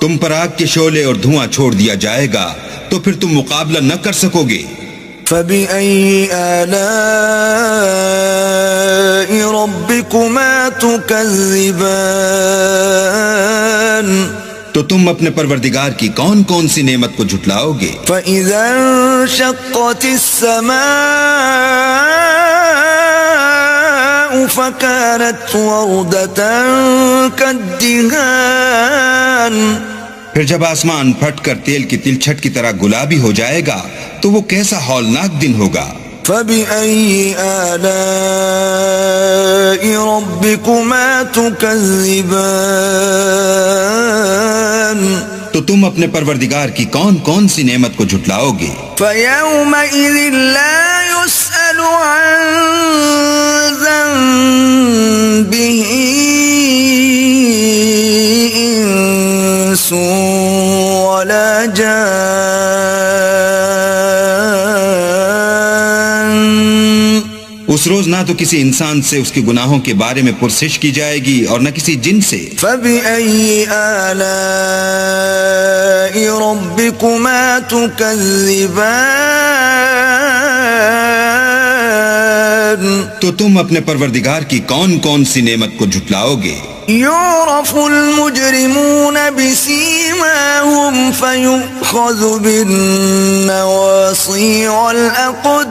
تم پر آگ کے شعلے اور دھواں چھوڑ دیا جائے گا تو پھر تم مقابلہ نہ کر سکو گے۔ فَبِأَيِّ آلَاءِ رَبِّكُمَا تُكَذِّبَانِ، تو تم اپنے پروردگار کی کون کون سی نعمت کو جھٹلاؤ گے؟ فَإِذَا انشَقَّتِ السَّمَاءُ فَكَانَتْ وَرْدَةً كَالدِّهَانِ، پھر جب آسمان پھٹ کر تیل کی تلچھٹ کی طرح گلابی ہو جائے گا تو وہ کیسا ہولناک دن ہوگا۔ فَبِأَيِّ آلَاءِ رَبِّكُمَا تُكَذِّبَانِ، تو تم اپنے پروردگار کی کون کون سی نعمت کو جھٹلاؤ گے؟ فَيَوْمَئِذٍ لَا يُسْأَلُ عَن ذَنبِهِ إِنسٌ وَلَا جَانٌ، اس روز نہ تو کسی انسان سے اس کے گناہوں کے بارے میں پرسش کی جائے گی اور نہ کسی جن سے۔ فَبِأَيِّ آلَاءِ رَبِّكُمَا تُكَذِّبَانِ، تو تم اپنے پروردگار کی کون کون سی نعمت کو جھٹلاؤ گے؟ يُعْرَفُ الْمُجْرِمُونَ بِسِيمَاهُمْ فَيُؤْخَذُ بِالنَّوَاصِي وَالْأَقْدَامِ،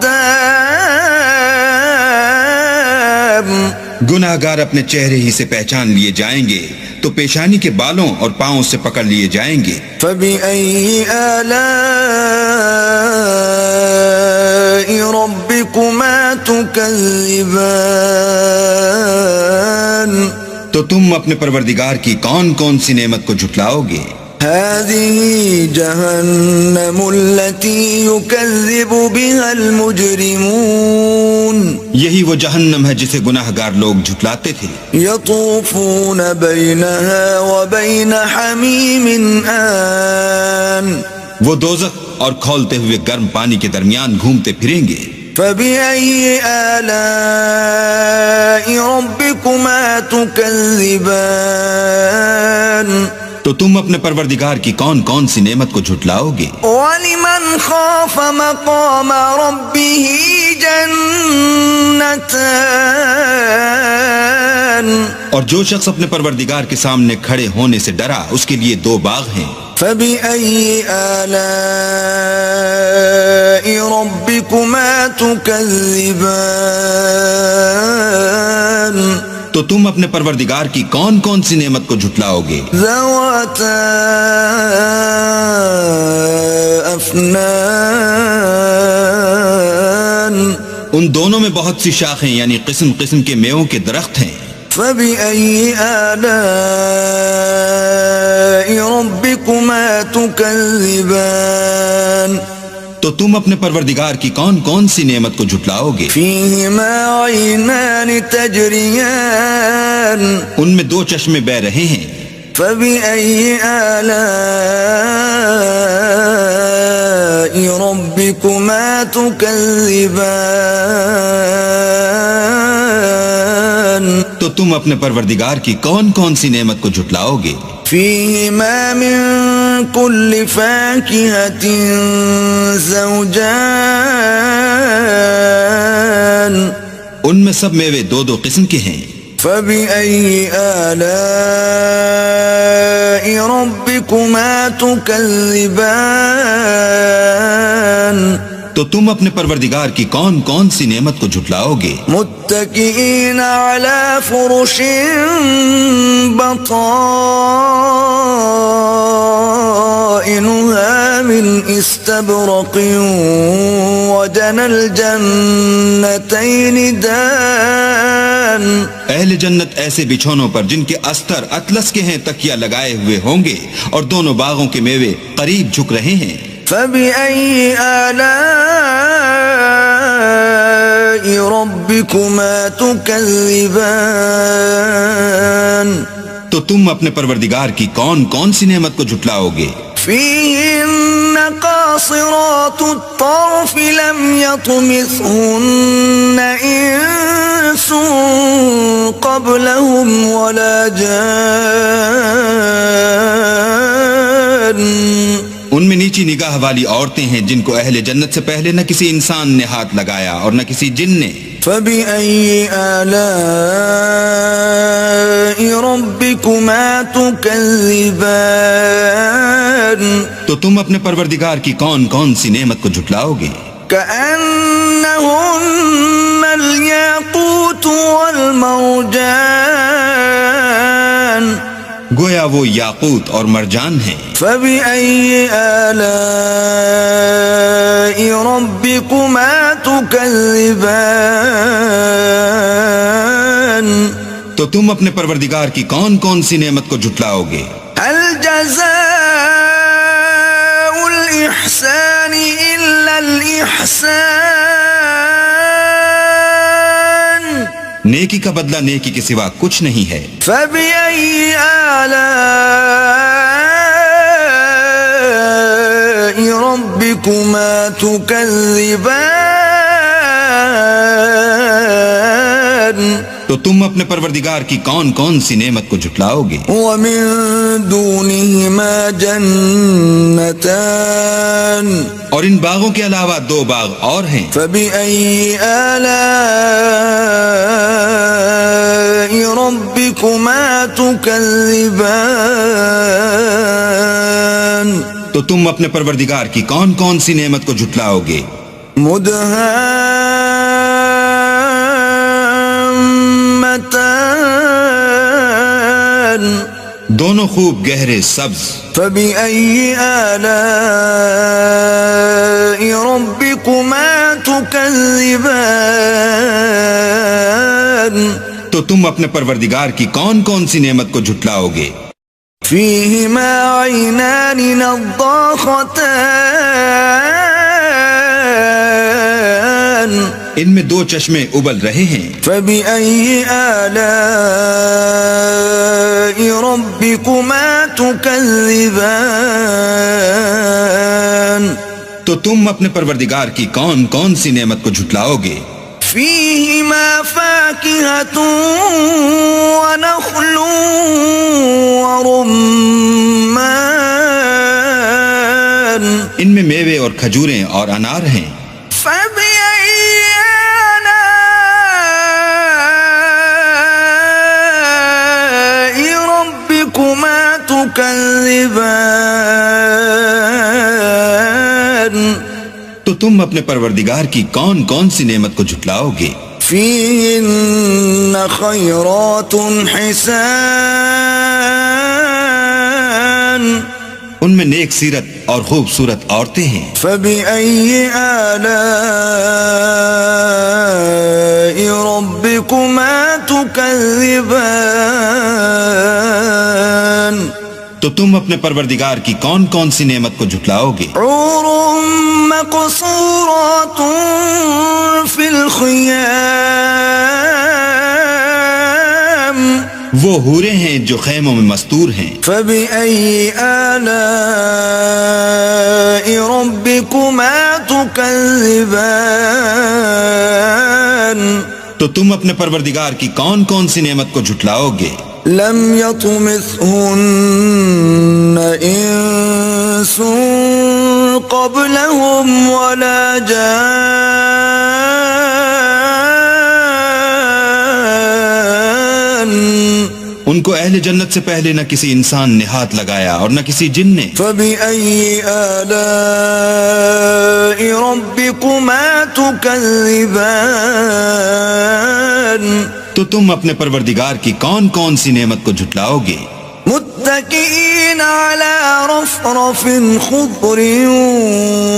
گناہ گار اپنے چہرے ہی سے پہچان لیے جائیں گے تو پیشانی کے بالوں اور پاؤں سے پکڑ لیے جائیں گے۔ فَبِأَيِّ آلَاءِ رَبِّكُمَا تُكَذِّبَانِ، تو تم اپنے پروردگار کی کون کون سی نعمت کو جھٹلاؤ گے؟ هَذِهِ جَهَنَّمُ الَّتِي يُكَذِّبُ بِهَا الْمُجْرِمُونَ، یہی وہ جہنم ہے جسے گناہ گار لوگ جھٹلاتے تھے۔ يَطُوفُونَ بَيْنَهَا وَبَيْنَ حَمِيمٍ آنٍ، وہ دوزخ اور کھولتے ہوئے گرم پانی کے درمیان گھومتے پھریں گے۔ فَبِأَيِّ آلَاءِ رَبِّكُمَا تُكَذِّبَانِ، تو تم اپنے پروردگار کی کون کون سی نعمت کو جھٹلاؤ گے؟ وَلِمَنْ خَافَ مَقَامَ رَبِّهِ جَنَّتَانِ، اور جو شخص اپنے پروردگار کے سامنے کھڑے ہونے سے ڈرا اس کے لیے دو باغ ہیں۔ فَبِأَيِّ آلَاءِ رَبِّكُمَا تُكَذِّبَانِ، تو تم اپنے پروردگار کی کون کون سی نعمت کو جھٹلاؤ گے؟ ذَوَاتَا أَفْنَانٍ، ان دونوں میں بہت سی شاخیں یعنی قسم قسم کے میووں کے درخت ہیں۔ فَبِأَيِّ آلَاءِ رَبِّكُمَا تُكَذِّبَانِ، تو تم اپنے پروردگار کی کون کون سی نعمت کو جھٹلاؤ گے؟ فِيهِمَا عَيْنَانِ تَجْرِيَانِ، ان میں دو چشمے بہہ رہے ہیں۔ فَبِأَيِّ آلَاءِ رَبِّكُمَا تُكَذِّبَانِ، تو تم اپنے پروردگار کی کون کون سی نعمت کو جھٹلاؤ گے؟ فِيهِمَا مِن كُلِّ فَاكِهَةٍ زَوْجَانِ، ان میں سب میوے دو دو قسم کے ہیں۔ فَبِأَيِّ آلَاءِ رَبِّكُمَا تُكَذِّبَانِ، تو تم اپنے پروردگار کی کون کون سی نعمت کو جھٹلاؤ گے؟ متكئين على فرش بطائنها من استبرق وجنى الجنتين دان. اہل جنت ایسے بچھونوں پر جن کے استر اطلس کے ہیں تکیہ لگائے ہوئے ہوں گے اور دونوں باغوں کے میوے قریب جھک رہے ہیں. فبأي آلاء ربكما تكذبان. تو تم اپنے پروردگار کی کون کون سی نعمت کو جھٹلاؤ گے؟ فيهن قاصرات الطرف لم يطمثهن إنس قبلهم ولا جان. ان میں نیچی نگاہ والی عورتیں ہیں جن کو اہل جنت سے پہلے نہ کسی انسان نے ہاتھ لگایا اور نہ کسی جن نے. فبأي آلاء ربكما تكذبان. تو تم اپنے پروردگار کی کون کون سی نعمت کو جھٹلاؤ گے؟ كأنهن الياقوت والمرجان. گویا وہ یاقوت اور مرجان ہیں. فبأي آلاء ربكما تكذبان. تو تم اپنے پروردگار کی کون کون سی نعمت کو جھٹلاؤ گے؟ هل جزاء الإحسان إلا الإحسان. نیکی کا بدلہ نیکی کے سوا کچھ نہیں ہے. فبأي آلاء ربكما تكذبان. تو تم اپنے پروردگار کی کون کون سی نعمت کو جھٹلاؤ گے؟ ومن دونهما جنتان. اور ان باغوں کے علاوہ دو باغ اور ہیں. فبأي آلاء ربكما تكذبان. تو تم اپنے پروردگار کی کون کون سی نعمت کو جھٹلاؤ گے؟ مدهامتان. دونوں خوب گہرے سبز. فبأي آلاء ربكما تكذبان. تو تم اپنے پروردگار کی کون کون سی نعمت کو جھٹلاؤ گے؟ فيهما عينان نضاختان. ان میں دو چشمے ابل رہے ہیں. فبأي آلاء ربكما تكذبان. تو تم اپنے پروردگار کی کون کون سی نعمت کو جھٹلاؤ گے؟ فيهما فاكهة ونخل ورمان. ان میں میوے اور کھجوریں اور انار ہیں. فبأي آلاء ربكما تكذبان. تو تم اپنے پروردگار کی کون کون سی نعمت کو جھٹلاؤ گے؟ فيهن خيرات حسان. ان میں نیک سیرت اور خوبصورت عورتیں ہیں. فبأي آلاء ربكما تكذبان. تو تم اپنے پروردگار کی کون کون سی نعمت کو جھٹلاؤ گے؟ حور مقصورات في الخيام. وہ حوریں ہیں جو خیموں میں مستور ہیں. فبأي آلاء ربكما تكذبان. تو تم اپنے پروردگار کی کون کون سی نعمت کو جھٹلاؤ گے؟ لم يطمثهن إنس قبلهم ولا جان. ان کو اہل جنت سے پہلے نہ کسی انسان نے ہاتھ لگایا اور نہ کسی جن نے. فبأي آلاء ربكما تكذبان تو تم اپنے پروردگار کی کون کون سی نعمت کو جھٹلاؤ گے؟ متكئين على رفرف خضر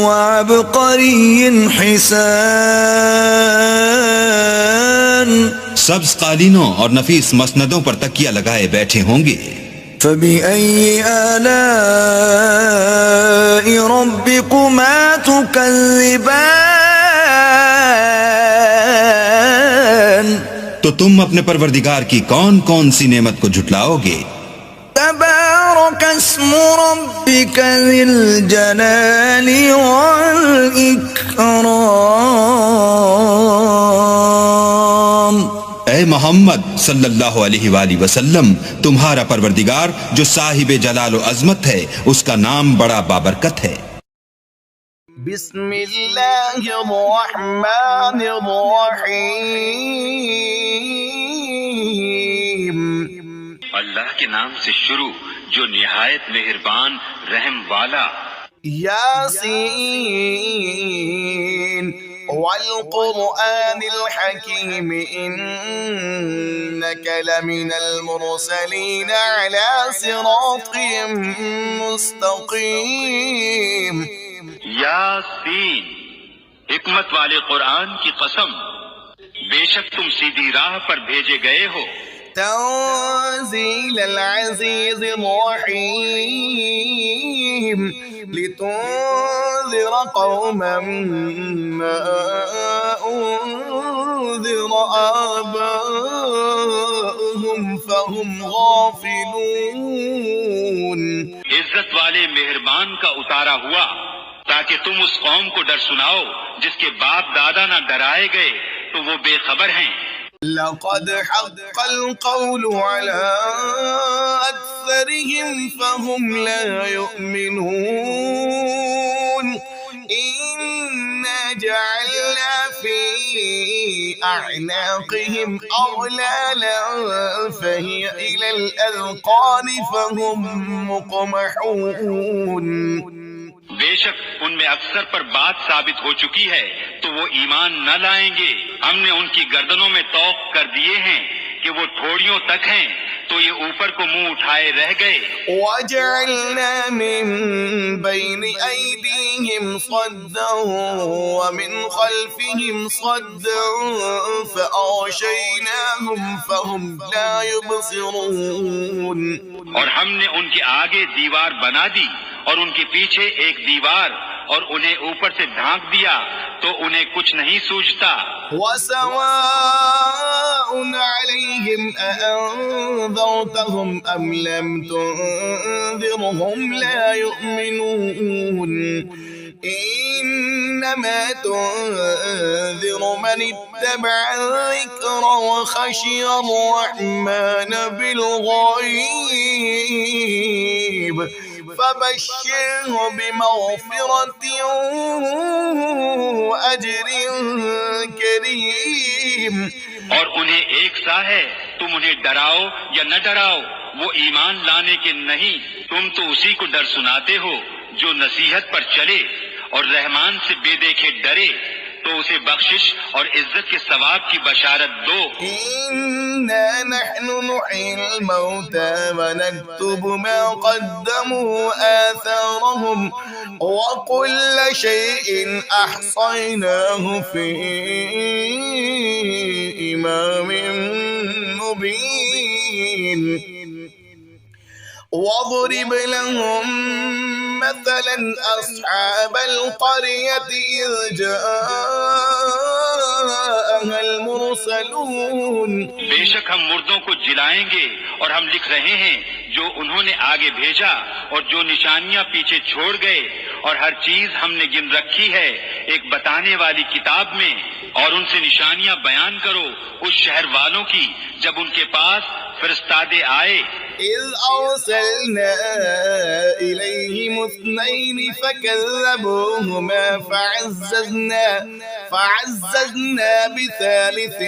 وعبقري حسان سبز قالینوں اور نفیس مسندوں پر تکیہ لگائے بیٹھے ہوں گے۔ فبأي آلاء ربكما تكذبان تو تم اپنے پروردگار کی کون کون سی نعمت کو جھٹلاؤ گے؟ تبارك اسم ربك ذي الجلال والإكرام اے محمد صلی اللہ علیہ وآلہ وسلم، تمہارا پروردگار جو صاحب جلال و عظمت ہے، اس کا نام بڑا بابرکت ہے۔ بسم اللہ الرحمن الرحیم اللہ کے نام سے شروع جو نہایت مہربان رحم والا۔ یاسین والقرآن الحکیم انک لمن المرسلین علی صراط مستقیم۔ یاسین، حکمت والے قرآن کی قسم، بے شک تم سیدھی راہ پر بھیجے گئے ہو۔ تنزیل العزیز الرحیم لتنذر قوما ما انذر آباؤهم فهم غافلون۔ عزت والے مہربان کا اتارا ہوا تاکہ تم اس قوم کو ڈر سناؤ جس کے باپ دادا نہ ڈرائے گئے تو وہ بے خبر ہیں۔ لقد حق القول على أكثرهم فهم لا يؤمنون إنا جعلنا في أعناقهم أغلالا فهي إلى الأذقان فهم مقمحون۔ بے شک ان میں اکثر پر بات ثابت ہو چکی ہے تو وہ ایمان نہ لائیں گے۔ ہم نے ان کی گردنوں میں طوق کر دیے ہیں کہ وہ ٹھوڑیوں تک ہیں تو یہ اوپر کو منہ اٹھائے رہ گئے۔ وَجَعَلْنَا مِن بَيْنِ أَيْدِيهِمْ صَدًّا وَمِنْ خَلْفِهِمْ صَدًّا فَأَغْشَيْنَاهُمْ فَهُمْ لَا يُبْصِرُونَ۔ اور ہم نے ان کے آگے دیوار بنا دی اور ان کے پیچھے ایک دیوار اور انہیں اوپر سے ڈھانک دیا تو انہیں کچھ نہیں سوجھتا۔ وَسَوَاءٌ عَلَيْهِمْ أَأَنذَرْتَهُمْ أَمْ لَمْ تُنذِرْهُمْ لَا يُؤْمِنُونَ إِنَّمَا تُنذِرُ مَنِ اتَّبَعَ الذِّكْرَ وَخَشِيَ الرَّحْمَنَ بِالْغَيْبِ فَبَشِّرْهُ بِمَغْفِرَةٍ وَأَجْرٍ كَرِيمٍ۔ اور انہیں ایک سا ہے، تم انہیں ڈراؤ یا نہ ڈراؤ، وہ ایمان لانے کے نہیں، تم تو اسی کو ڈر سناتے ہو جو نصیحت پر چلے اور رحمان سے بے دیکھے ڈرے تو اسے بخشش اور عزت کے ثواب کی بشارت دو۔ إِنَّا نَحْنُ نُحْيِي الْمَوْتَى وَنَكْتُبُ مَا قَدَّمُوا آثَارَهُمْ وَكُلَّ شَيْءٍ أَحْصَيْنَاهُ فِي إِمَامٍ مُبِينٍ۔ وَاضْرِبْ لَهُم مَّثَلًا أَصْحَابَ الْقَرْيَةِ إِذْ جَاءَهَا الْمُرْسَلُونَ۔ بے شک ہم مردوں کو جلائیں گے اور ہم لکھ رہے ہیں جو انہوں نے آگے بھیجا اور جو نشانیاں پیچھے چھوڑ گئے، اور ہر چیز ہم نے گن رکھی ہے ایک بتانے والی کتاب میں، اور ان سے نشانیاں بیان کرو اس شہر والوں کی جب ان کے پاس فرستادے آئے۔ إِذْ أَرْسَلْنَا إِلَيْهِمُ اثْنَيْنِ فَكَذَّبُوهُمَا فَعَزَّزْنَا بِثَالِثٍ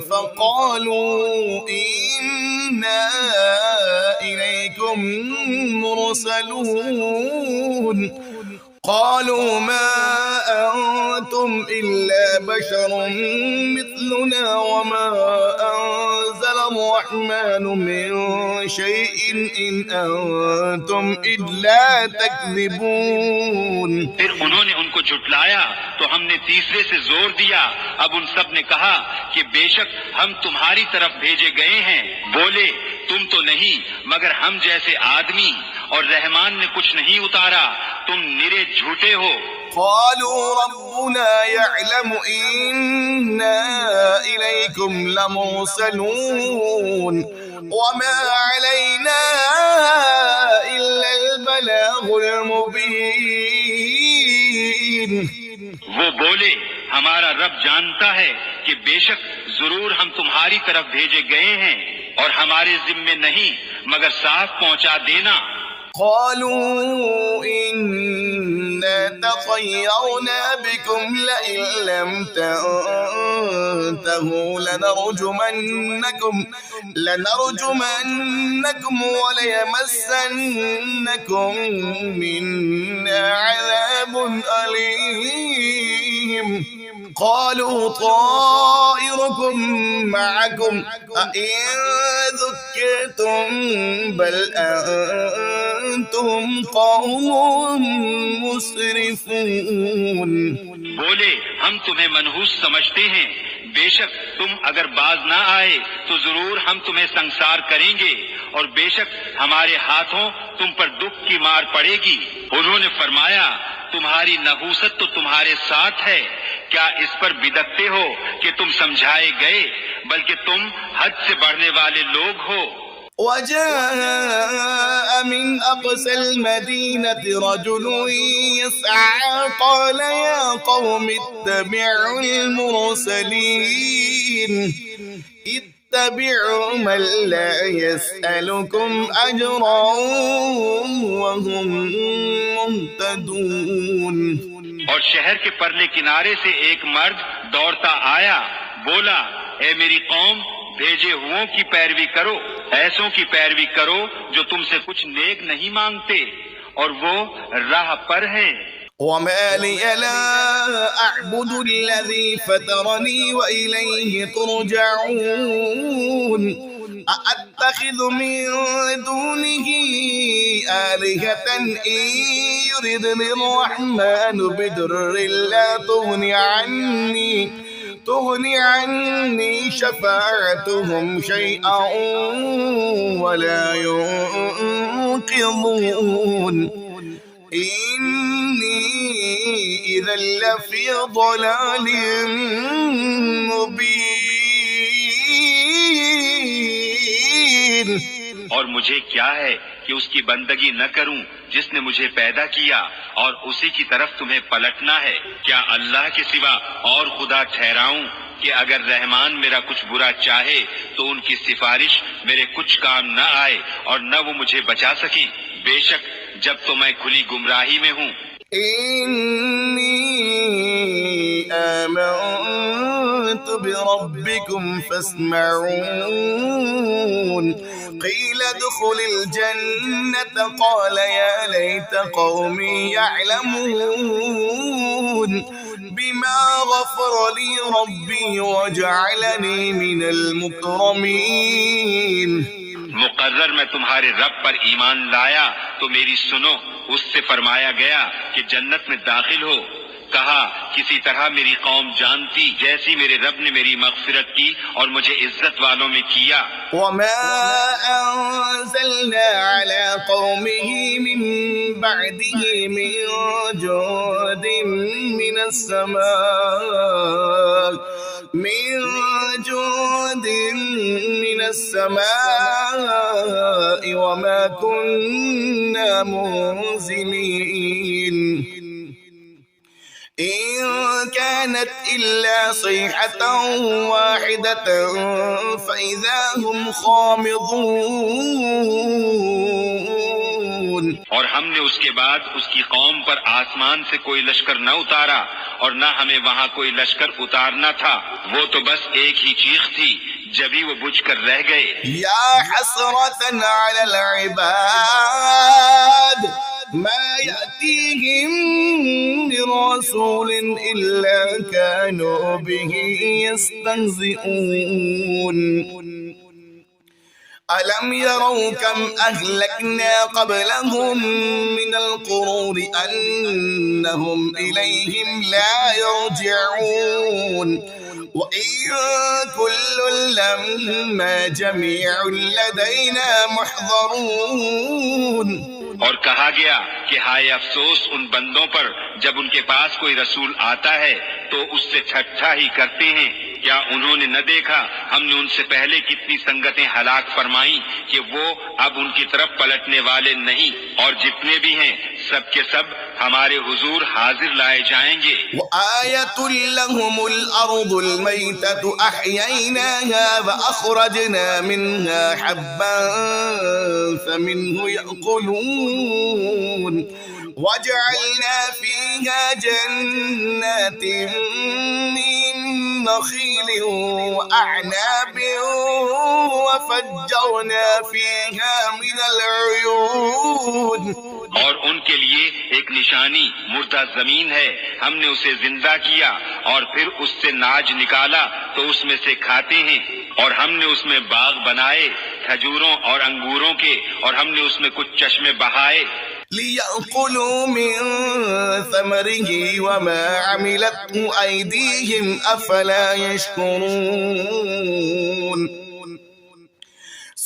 فَقَالُوا إِنَّا إِلَيْكُمْ مُرْسَلُونَ۔ قالوا ما أنتم إلا بشر مثلنا وما أنزل الرحمن من شيء إن أنتم إلا تكذبون. پھر انہوں نے ان کو جھٹلایا تو ہم نے تیسرے سے زور دیا. اب ان سب نے کہا کہ بے شک ہم تمہاری طرف بھیجے گئے ہیں. بولے تم تو نہیں مگر ہم جیسے آدمی اور رحمان نے کچھ نہیں اتارا. تم نرے جھوٹے ہو. قالوا ربنا يعلم إنا إليكم لمرسلون وما علينا إلا البلاغ المبين. وہ بولے ہمارا رب جانتا ہے کہ بے شک ضرور ہم تمہاری طرف بھیجے گئے ہیں اور ہمارے ذمے نہیں مگر صاف پہنچا دینا. قالوا إنا تطيرنا بكم لئن لم تنتهوا لنرجمنكم وليمسنكم منا عذاب أليم. قالوا طائركم معكم أئن ذكرتم بل أنتم قوم مسرفون. بولے ہم تمہیں منحوس سمجھتے ہیں. بے شک تم اگر باز نہ آئے تو ضرور ہم تمہیں سنسار کریں گے اور بے شک ہمارے ہاتھوں تم پر دکھ کی مار پڑے گی. انہوں نے فرمایا تمہاری نحوست تو تمہارے ساتھ ہے. کیا اس پر بدکتے ہو کہ تم سمجھائے گئے بلکہ تم حد سے بڑھنے والے لوگ ہو. وجاء من أقصى المدينة رجل يسعى قال يا قوم اتبعوا المرسلين اتبعوا من لا يسألكم أجرا وهم مهتدون. اور شہر کے پرلے کنارے سے ایک مرد دوڑتا آیا. بولا اے میری قوم بھیجے ہوں کی پیروی کرو. ایسوں کی پیروی کرو جو تم سے کچھ نیک نہیں مانگتے اور وہ راہ پر ہیں. وما لي لا أعبد الذي فطرني وإليه ترجعون. أأتخذ من دونه آلهة إن يردني الرحمن بضر لا تغني عني شفاعتهم شيئا ولا ينقذون. إني إذا لفي ضلال مبين. اور مجھے کیا ہے کہ اس کی بندگی نہ کروں جس نے مجھے پیدا کیا اور اسی کی طرف تمہیں پلٹنا ہے. کیا اللہ کے سوا اور خدا ٹھہراؤں کہ اگر رحمان میرا کچھ برا چاہے تو ان کی سفارش میرے کچھ کام نہ آئے اور نہ وہ مجھے بچا سکیں. بے شک جب تو میں کھلی گمراہی میں ہوں. إني آمنت بربكم فاسمعون. قيل ادخل الجنة قال يا ليت قومي يعلمون بما غفر لي ربي وجعلني من المكرمين. مقرر میں تمہارے رب پر ایمان لایا تو میری سنو. اس سے فرمایا گیا کہ جنت میں داخل ہو. کہا کسی طرح میری قوم جانتی جیسی میرے رب نے میری مغفرت کی اور مجھے عزت والوں میں کیا. وما أنزلنا على قومه من بعده من جند من السماء وما كنا منزلين. إن كانت إلا صيحة واحدة فإذا هم خامضون. اور ہم نے اس کے بعد اس کی قوم پر آسمان سے کوئی لشکر نہ اتارا اور نہ ہمیں وہاں کوئی لشکر اتارنا تھا. وہ تو بس ایک ہی چیخ تھی جبھی وہ بجھ کر رہ گئے. يا حسرة على العباد ما يأتيهم من رسول إلا كانوا به يستهزئون ألم يروا كم أهلكنا قبلهم من القرون أنهم إليهم لا يرجعون وإن كل لما جميع لدينا محضرون. اور کہا گیا کہ ہائے افسوس ان بندوں پر جب ان کے پاس کوئی رسول آتا ہے تو اس سے ٹھٹھا ہی کرتے ہیں. کیا انہوں نے نہ دیکھا ہم نے ان سے پہلے کتنی سنگتیں ہلاک فرمائیں کہ وہ اب ان کی طرف پلٹنے والے نہیں، اور جتنے بھی ہیں سب کے سب ہمارے حضور حاضر لائے جائیں گے. وآية لهم الأرض الميتة أحييناها وأخرجنا منها حبا فمنه يأكلون وجعلنا فيها جنات من نخيل وأعناب وفجرنا فيها من العيون. اور ان کے لیے ایک نشانی مردہ زمین ہے، ہم نے اسے زندہ کیا اور پھر اس سے ناج نکالا تو اس میں سے کھاتے ہیں، اور ہم نے اس میں باغ بنائے کھجوروں اور انگوروں کے، اور ہم نے اس میں کچھ چشمے بہائے. ليأكلوا من ثمره وما عملته أيديهم أفلا يشكرون.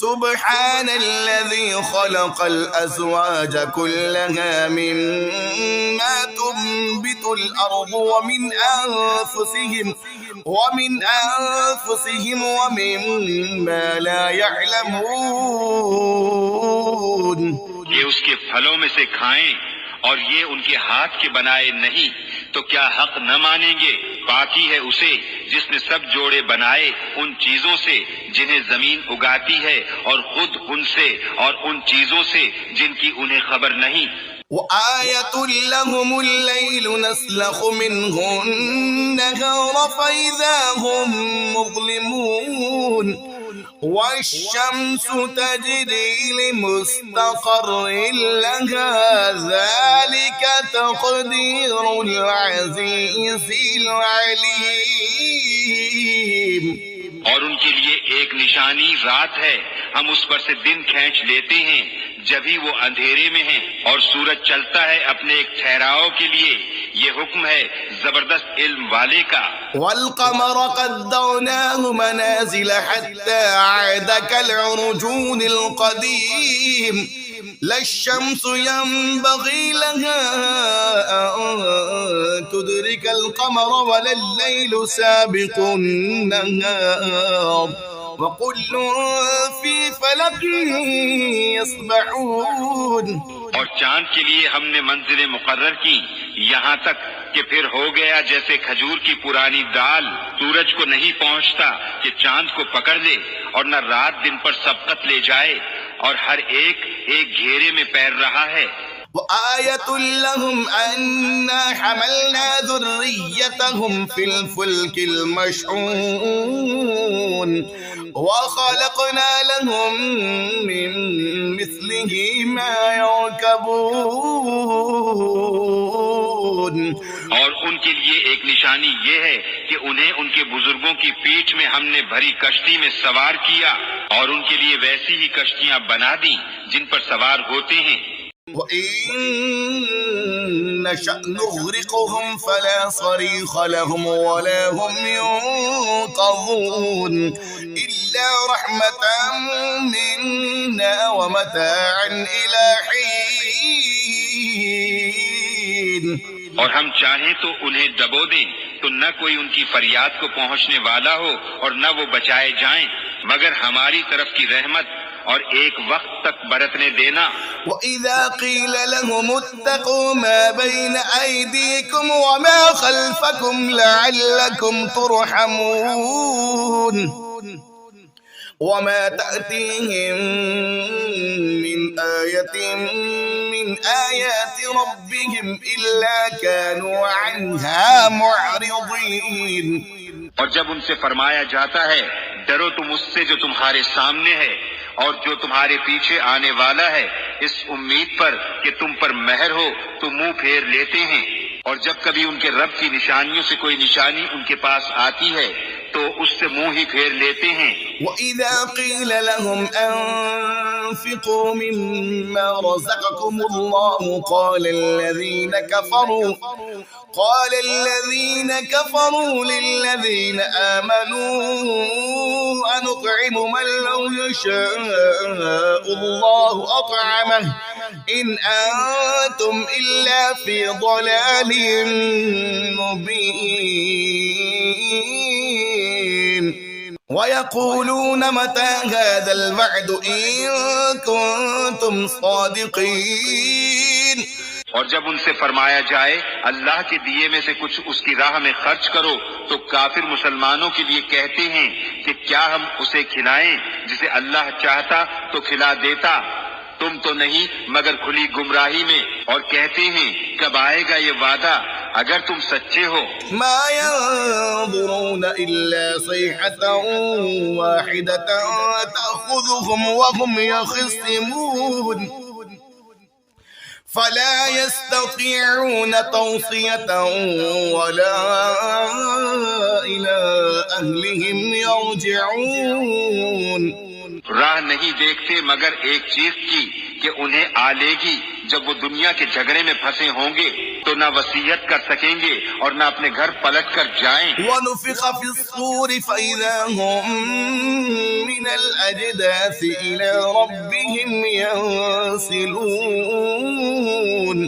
سبحان الذي خلق الأزواج كلها مما تنبت الأرض ومن أنفسهم ومما لا يعلمون. یہ اس کے پھلوں میں سے کھائیں اور یہ ان کے ہاتھ کے بنائے نہیں، تو کیا حق نہ مانیں گے؟ پاکی ہے اسے جس نے سب جوڑے بنائے ان چیزوں سے جنہیں زمین اگاتی ہے، اور خود ان سے اور ان چیزوں سے جن کی انہیں خبر نہیں. وآية لهم الليل نسلخ منه النهار فإذا هم مظلمون والشمس تجري لمستقر لها ذلك تقدير العزيز العليم. اور ان کے لیے ایک نشانی رات ہے، ہم اس پر سے دن کھینچ لیتے ہیں جبھی وہ اندھیرے میں ہیں، اور سورج چلتا ہے اپنے ایک ٹھہراؤ کے لیے. یہ حکم ہے زبردست علم والے کا. والقمر قدرناه منازل حتى عاد كالعرجون القديم لا الشمس ينبغي لها أن تدرك القمر ولا الليل سابق النهار وكل في فلك يسبحون. اور چاند کے لیے ہم نے منزلیں مقرر کی یہاں تک کہ پھر ہو گیا جیسے کھجور کی پرانی دال، سورج کو نہیں پہنچتا کہ چاند کو پکڑ لے، اور نہ رات دن پر سبقت لے جائے، اور ہر ایک ایک گھیرے میں پیر رہا ہے. وآية لهم أنا حملنا ذريتهم في الفلك المشحون وخلقنا لهم من مثله ما يركبون. اور ان کے لیے ایک نشانی یہ ہے کہ انہیں ان کے بزرگوں کی پیٹھ میں ہم نے بھری کشتی میں سوار کیا، اور ان کے لیے ویسی ہی کشتیاں بنا دیں جن پر سوار ہوتے ہیں. وَإِن نَّشَأْ نُغْرِقْهُمْ فَلَا صَرِيخَ لَهُمْ وَلَا هُمْ يُنقَذُونَ إِلَّا رَحْمَةً مِنَّا وَمَتَاعًا إِلَى حِينٍ. اور ہم چاہیں تو انہیں ڈبو دیں تو نہ کوئی ان کی فریاد کو پہنچنے والا ہو اور نہ وہ بچائے جائیں، مگر ہماری طرف کی رحمت اور ایک وقت تک برتنے دینا. وَإِذَا قِيلَ لَهُمُ اتَّقُوا مَا بَيْنَ أَيْدِيكُمْ وَمَا خَلْفَكُمْ لَعَلَّكُمْ تُرْحَمُونَ وَمَا تَأْتِيهِمْ مِنْ آيَةٍ من آيات ربهم إلا كانوا عنها معرضين. اور جب ان سے فرمایا جاتا ہے ڈرو تم اس سے جو تمہارے سامنے ہے اور جو تمہارے پیچھے آنے والا ہے، اس امید پر کہ تم پر مہر ہو تو منہ پھیر لیتے ہیں. اور جب کبھی ان کے رب کی نشانیوں سے کوئی نشانی ان کے پاس آتی ہے تو اس سے منہ ہی پھیر لیتے ہیں. وَإِذَا قِيلَ لَهُمْ أَنفِقُوا مِمَّا رَزَقَكُمُ اللَّهُ قَالَ الَّذِينَ كَفَرُوا لِلَّذِينَ آمَنُوا أَنُطْعِمُ مَن لَّوْ يَشَاءُ اللَّهُ أَطْعَمَهُ إِنْ أَنتُمْ إِلَّا فِي ضَلَالٍ مُّبِينٍ وَيَقُولُونَ مَتَىٰ هَٰذَا الْوَعْدُ إِن كُنتُمْ صَادِقِينَ. اور جب ان سے فرمایا جائے اللہ کے دیے میں سے کچھ اس کی راہ میں خرچ کرو تو کافر مسلمانوں کے لیے کہتے ہیں کہ کیا ہم اسے کھلائیں جسے اللہ چاہتا تو کھلا دیتا. تم تو نہیں مگر کھلی گمراہی میں. اور کہتے ہیں کب آئے گا یہ وعدہ اگر تم سچے ہو. ما ينظرون إلا صيحة واحدة تأخذهم وهم يخصمون فلا يستطيعون توصية ولا إلى أهلهم يرجعون. راہ نہیں دیکھتے مگر ایک چیز کی کہ انہیں آ لے گی جب وہ دنیا کے جھگڑے میں پھنسے ہوں گے تو نہ وصیت کر سکیں گے اور نہ اپنے گھر پلٹ کر جائیں. ونفخ في الصور فإذا هم من الأجداث إلى ربهم ينسلون.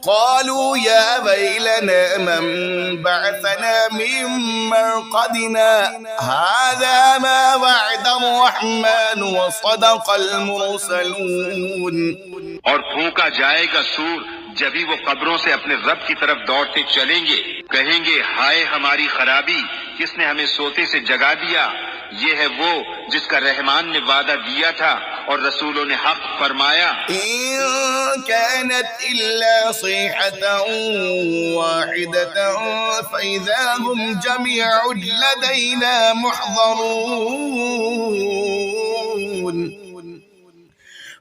قالوا يا ويلنا من بعثنا من مرقدنا هذا ما وعد الرحمن وصدق المرسلون. اور پھونکا جائے گا سور جبھی وہ قبروں سے اپنے رب کی طرف دوڑتے چلیں گے. کہیں گے ہائے ہماری خرابی، کس نے ہمیں سوتے سے جگا دیا. یہ ہے وہ جس کا رحمان نے وعدہ دیا تھا اور رسولوں نے حق فرمایا. إن كانت إلا صيحة واحدة فإذا هم جميع لدينا محضرون.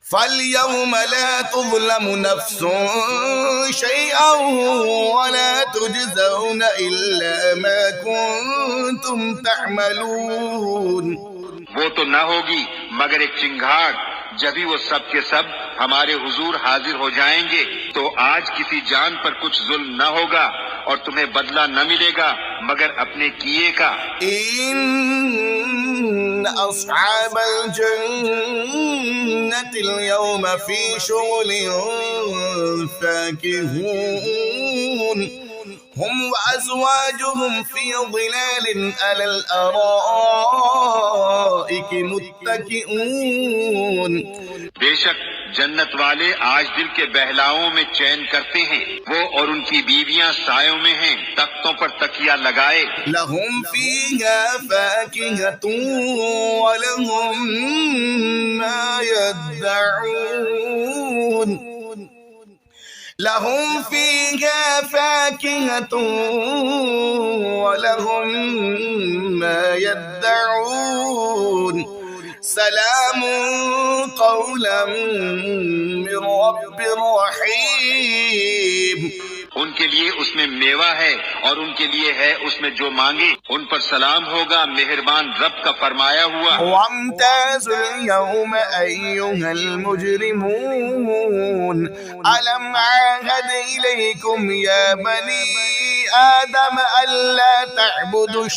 فاليوم لا تظلم نفس شيئا ولا تجزون إلا ما كنتم تعملون. وہ تو نہ ہوگی مگر ایک چنگھاڑ جبھی وہ سب کے سب ہمارے حضور حاضر ہو جائیں گے تو آج کسی جان پر کچھ ظلم نہ ہوگا اور تمہیں بدلہ نہ ملے گا مگر اپنے کیے کا. إن أصحاب الجنة اليوم في شغل فاكهون هم وأزواجهم في ظلال على الأرائك متكئون. بے شک جنت والے آج دل کے بہلاؤں میں چین کرتے ہیں، وہ اور ان کی بیویاں سایوں میں ہیں تختوں پر تکیہ لگائے. لهم فيها فاكهة ولهم ما يدعون. لهم فيها فاكهة ولهم ما يدعون. سلام قولا من رب رحيم. ان کے لیے اس میں میوہ ہے اور ان کے لیے ہے اس میں جو مانگے. ان پر سلام ہوگا مہربان رب کا فرمایا ہوا. وامتازوا اليوم أيها المجرمون ألم عاهد إليكم يا بني آدم ألا تعبدوا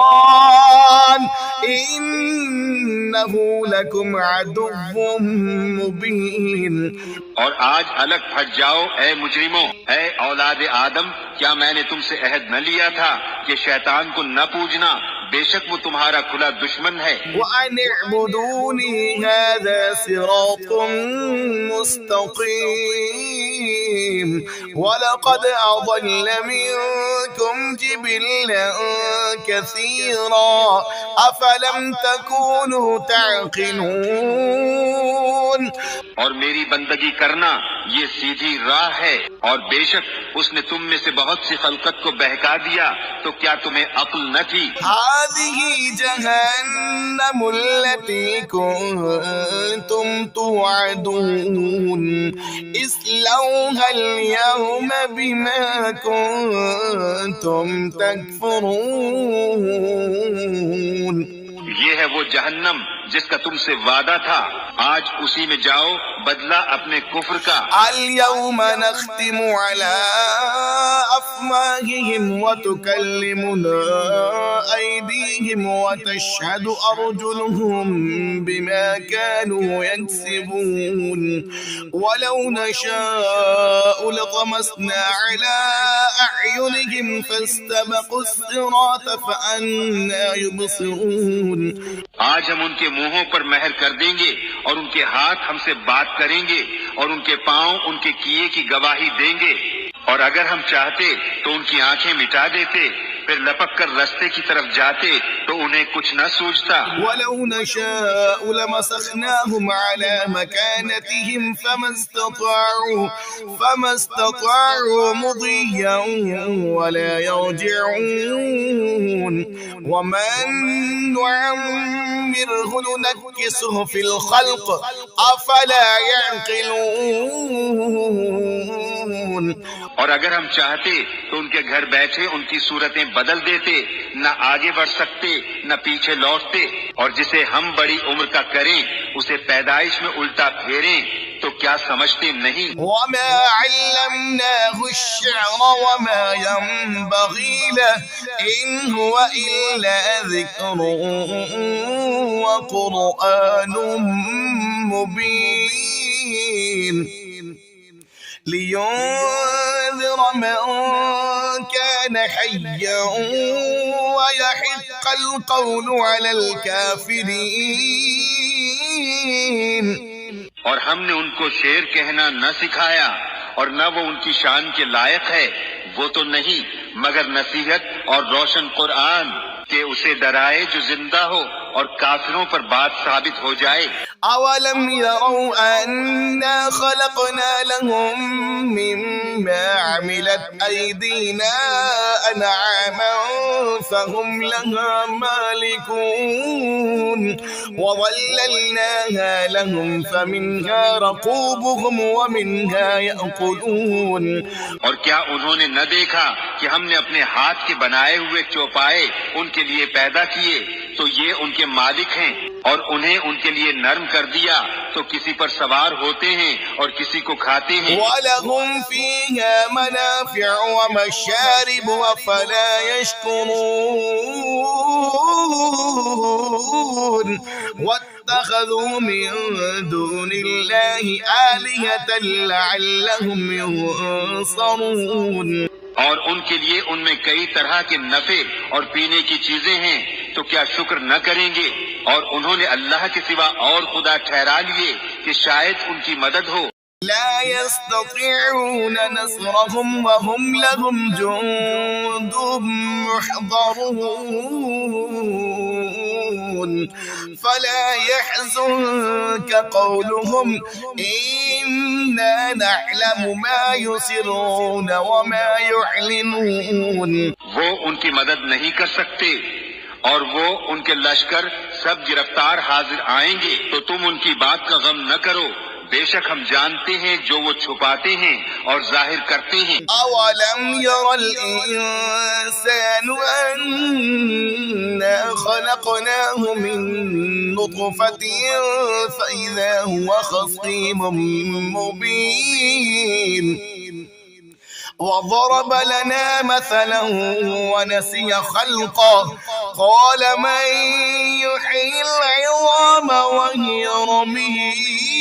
الشيطان إنه لكم عدو مبين. اور آج الگ پھٹ جاؤ اے مجرموں. اے اولاد آدم، کیا میں نے تم سے عہد نہ لیا تھا کہ شیطان کو نہ پوجنا، بے شک وہ تمہارا کھلا دشمن ہے. وأن اعبدوني هذا صراط مستقيم. ولقد أضل منكم عليكم جبلا كثيرا أفلم تكونوا تعقلون. اور میری بندگی کرنا یہ سیدھی راہ ہے، اور بے شک اس نے تم میں سے بہت سی خلقت کو بہکا دیا، تو کیا تمہیں عقل نہ تھی؟ هذه جهنم التي كنتم توعدون اصلوها اليوم بما كنتم تكفرون. یہ ہے وہ جہنم جس کا تم سے وعدہ تھا، آج اسی میں جاؤ بدلہ اپنے کفر کا. اليوم نختم على أفواههم وتكلمنا أيديهم وتشهد أرجلهم بما كانوا يكسبون. ولو نشاء لطمسنا على أعينهم فاستبقوا الصراط فأنى يبصرون. آج ہم ان کے منہوں پر مہر کر دیں گے، اور ان کے ہاتھ ہم سے بات کریں گے، اور ان کے پاؤں ان کے کیے کی گواہی دیں گے. اور اگر ہم چاہتے تو ان کی آنکھیں مٹا دیتے، پھر لپک کر رستے کی طرف جاتے تو انہیں کچھ نہ سوچتا. ولو نشاء لمسخناهم على مكانتهم فما استطاعوا مضيا ولا يرجعون. ومن نعمره ننكسه في الخلق أفلا يعقلون. اور اگر ہم چاہتے تو ان کے گھر بیٹھے ان کی صورتیں بدل دیتے، نہ آگے بڑھ سکتے نہ پیچھے لوٹتے. اور جسے ہم بڑی عمر کا کریں اسے پیدائش میں الٹا پھیریں تو کیا سمجھتے نہیں؟ وما علمناه الشعر وما ينبغي له إن هو إلا ذكر وقرآن مبين لينذر من كان حيا ويحق القول على الكافرين. اور ہم نے ان کو شعر کہنا نہ سکھایا، اور نہ وہ ان کی شان کے لائق ہے، وہ تو نہیں مگر نصیحت اور روشن قرآن کہ اسے ڈرائے جو زندہ ہو اور کافروں پر بات ثابت ہو جائے. أولم يروا أنا خلقنا لهم مما عملت أيدينا أنعاما فهم لها مالكون وظللناها لهم فمنها ركوبهم ومنها يأكلون. اور کیا انہوں نے نہ دیکھا کہ ہم نے اپنے ہاتھ کے بنائے ہوئے چوپائے ان کے لیے پیدا کیے، تو یہ ان کے مالک ہیں، اور انہیں ان کے لیے نرم کر دیا تو کسی پر سوار ہوتے ہیں اور کسی کو کھاتے ہیں. وَلَهُمْ فِيهَا مَنَافِعُ وَمَشَارِبُ أَفَلَا يَشْكُرُونَ. وَاتَّخَذُوا مِن دُونِ اللَّهِ آلِهَةً لَعَلَّهُمْ يُنصَرُونَ. اور ان کے لیے ان میں کئی طرح کے نفع اور پینے کی چیزیں ہیں، تو کیا شکر نہ کریں گے؟ اور انہوں نے اللہ کے سوا اور خدا ٹھہرا لیے کہ شاید ان کی مدد ہو. لا يستطيعون نصرهم وهم لهم جند محضرون. فلا يحزنك قولهم إنا نعلم ما يسرون وما يعلنون. وہ ان کی مدد نہیں کر سکتے، اور وہ ان کے لشکر سب گرفتار حاضر آئیں گے، تو تم ان کی بات کا غم نہ کرو، بے شک ہم جانتے ہیں جو وہ چھپاتے ہیں اور ظاہر کرتے ہیں. أولم ير الإنسان أنا خلقناه من نطفة فإذا هو خصيم مبين. وضرب لنا مثلا ونسي خلقه قال من يحيي العظام وهي رميم.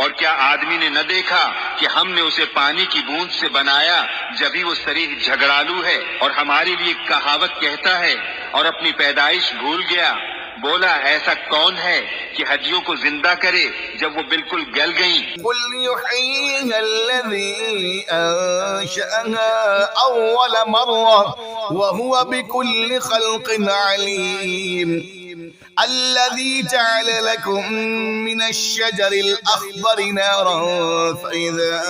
اور کیا آدمی نے نہ دیکھا کہ ہم نے اسے پانی کی بوند سے بنایا جبھی وہ صریح جھگڑالو ہے، اور ہمارے لیے کہاوت کہتا ہے اور اپنی پیدائش بھول گیا. بولا ایسا کون ہے کہ ہڈیوں کو زندہ کرے جب وہ بالکل گل گئیں؟ قل يحييها الذي أنشأها أول مرة وهو بكل خلق عليم الذي جعل لكم من الشجر الأخضر نارا فإذا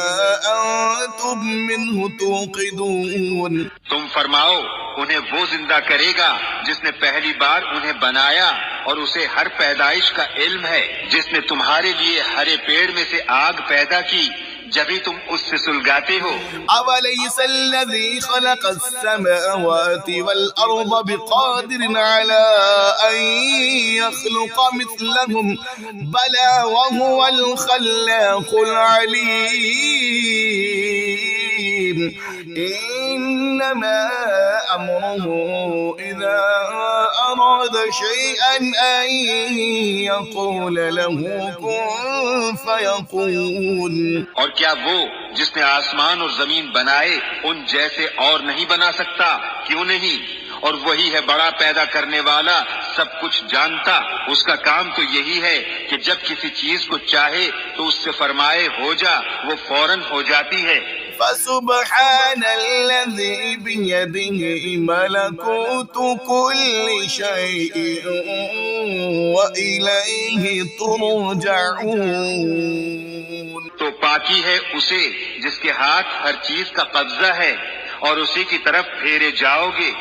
أنتم منه توقدون. تم فرماؤ انہیں وہ زندہ کرے گا جس نے پہلی بار انہیں بنایا اور اسے ہر پیدائش کا علم ہے، جس نے تمہارے لیے ہرے پیڑ میں سے آگ پیدا کی جبھی تم اس سے سلگاتے ہو. أوليس الذي خلق السماوات والأرض بقادر على أن يخلق مثلهم بلى وهو الخلاق العليم. إنما أمره إذا أراد شيئا أن يقول له كن فيكون. اور کیا وہ جس نے آسمان اور زمین بنائے ان جیسے اور نہیں بنا سکتا؟ کیوں نہیں؟ اور وہی ہے بڑا پیدا کرنے والا، سب کچھ جانتا. اس کا کام تو یہی ہے کہ جب کسی چیز کو چاہے تو اس سے فرمائے ہو جا، وہ فوراً ہو جاتی ہے. فسبحان الذي بيده ملكوت كل شيء وإليه ترجعون. تو پاکی ہے اسے جس کے ہاتھ ہر چیز کا قبضہ ہے اور اسی کی طرف پھیرے جاؤ گے.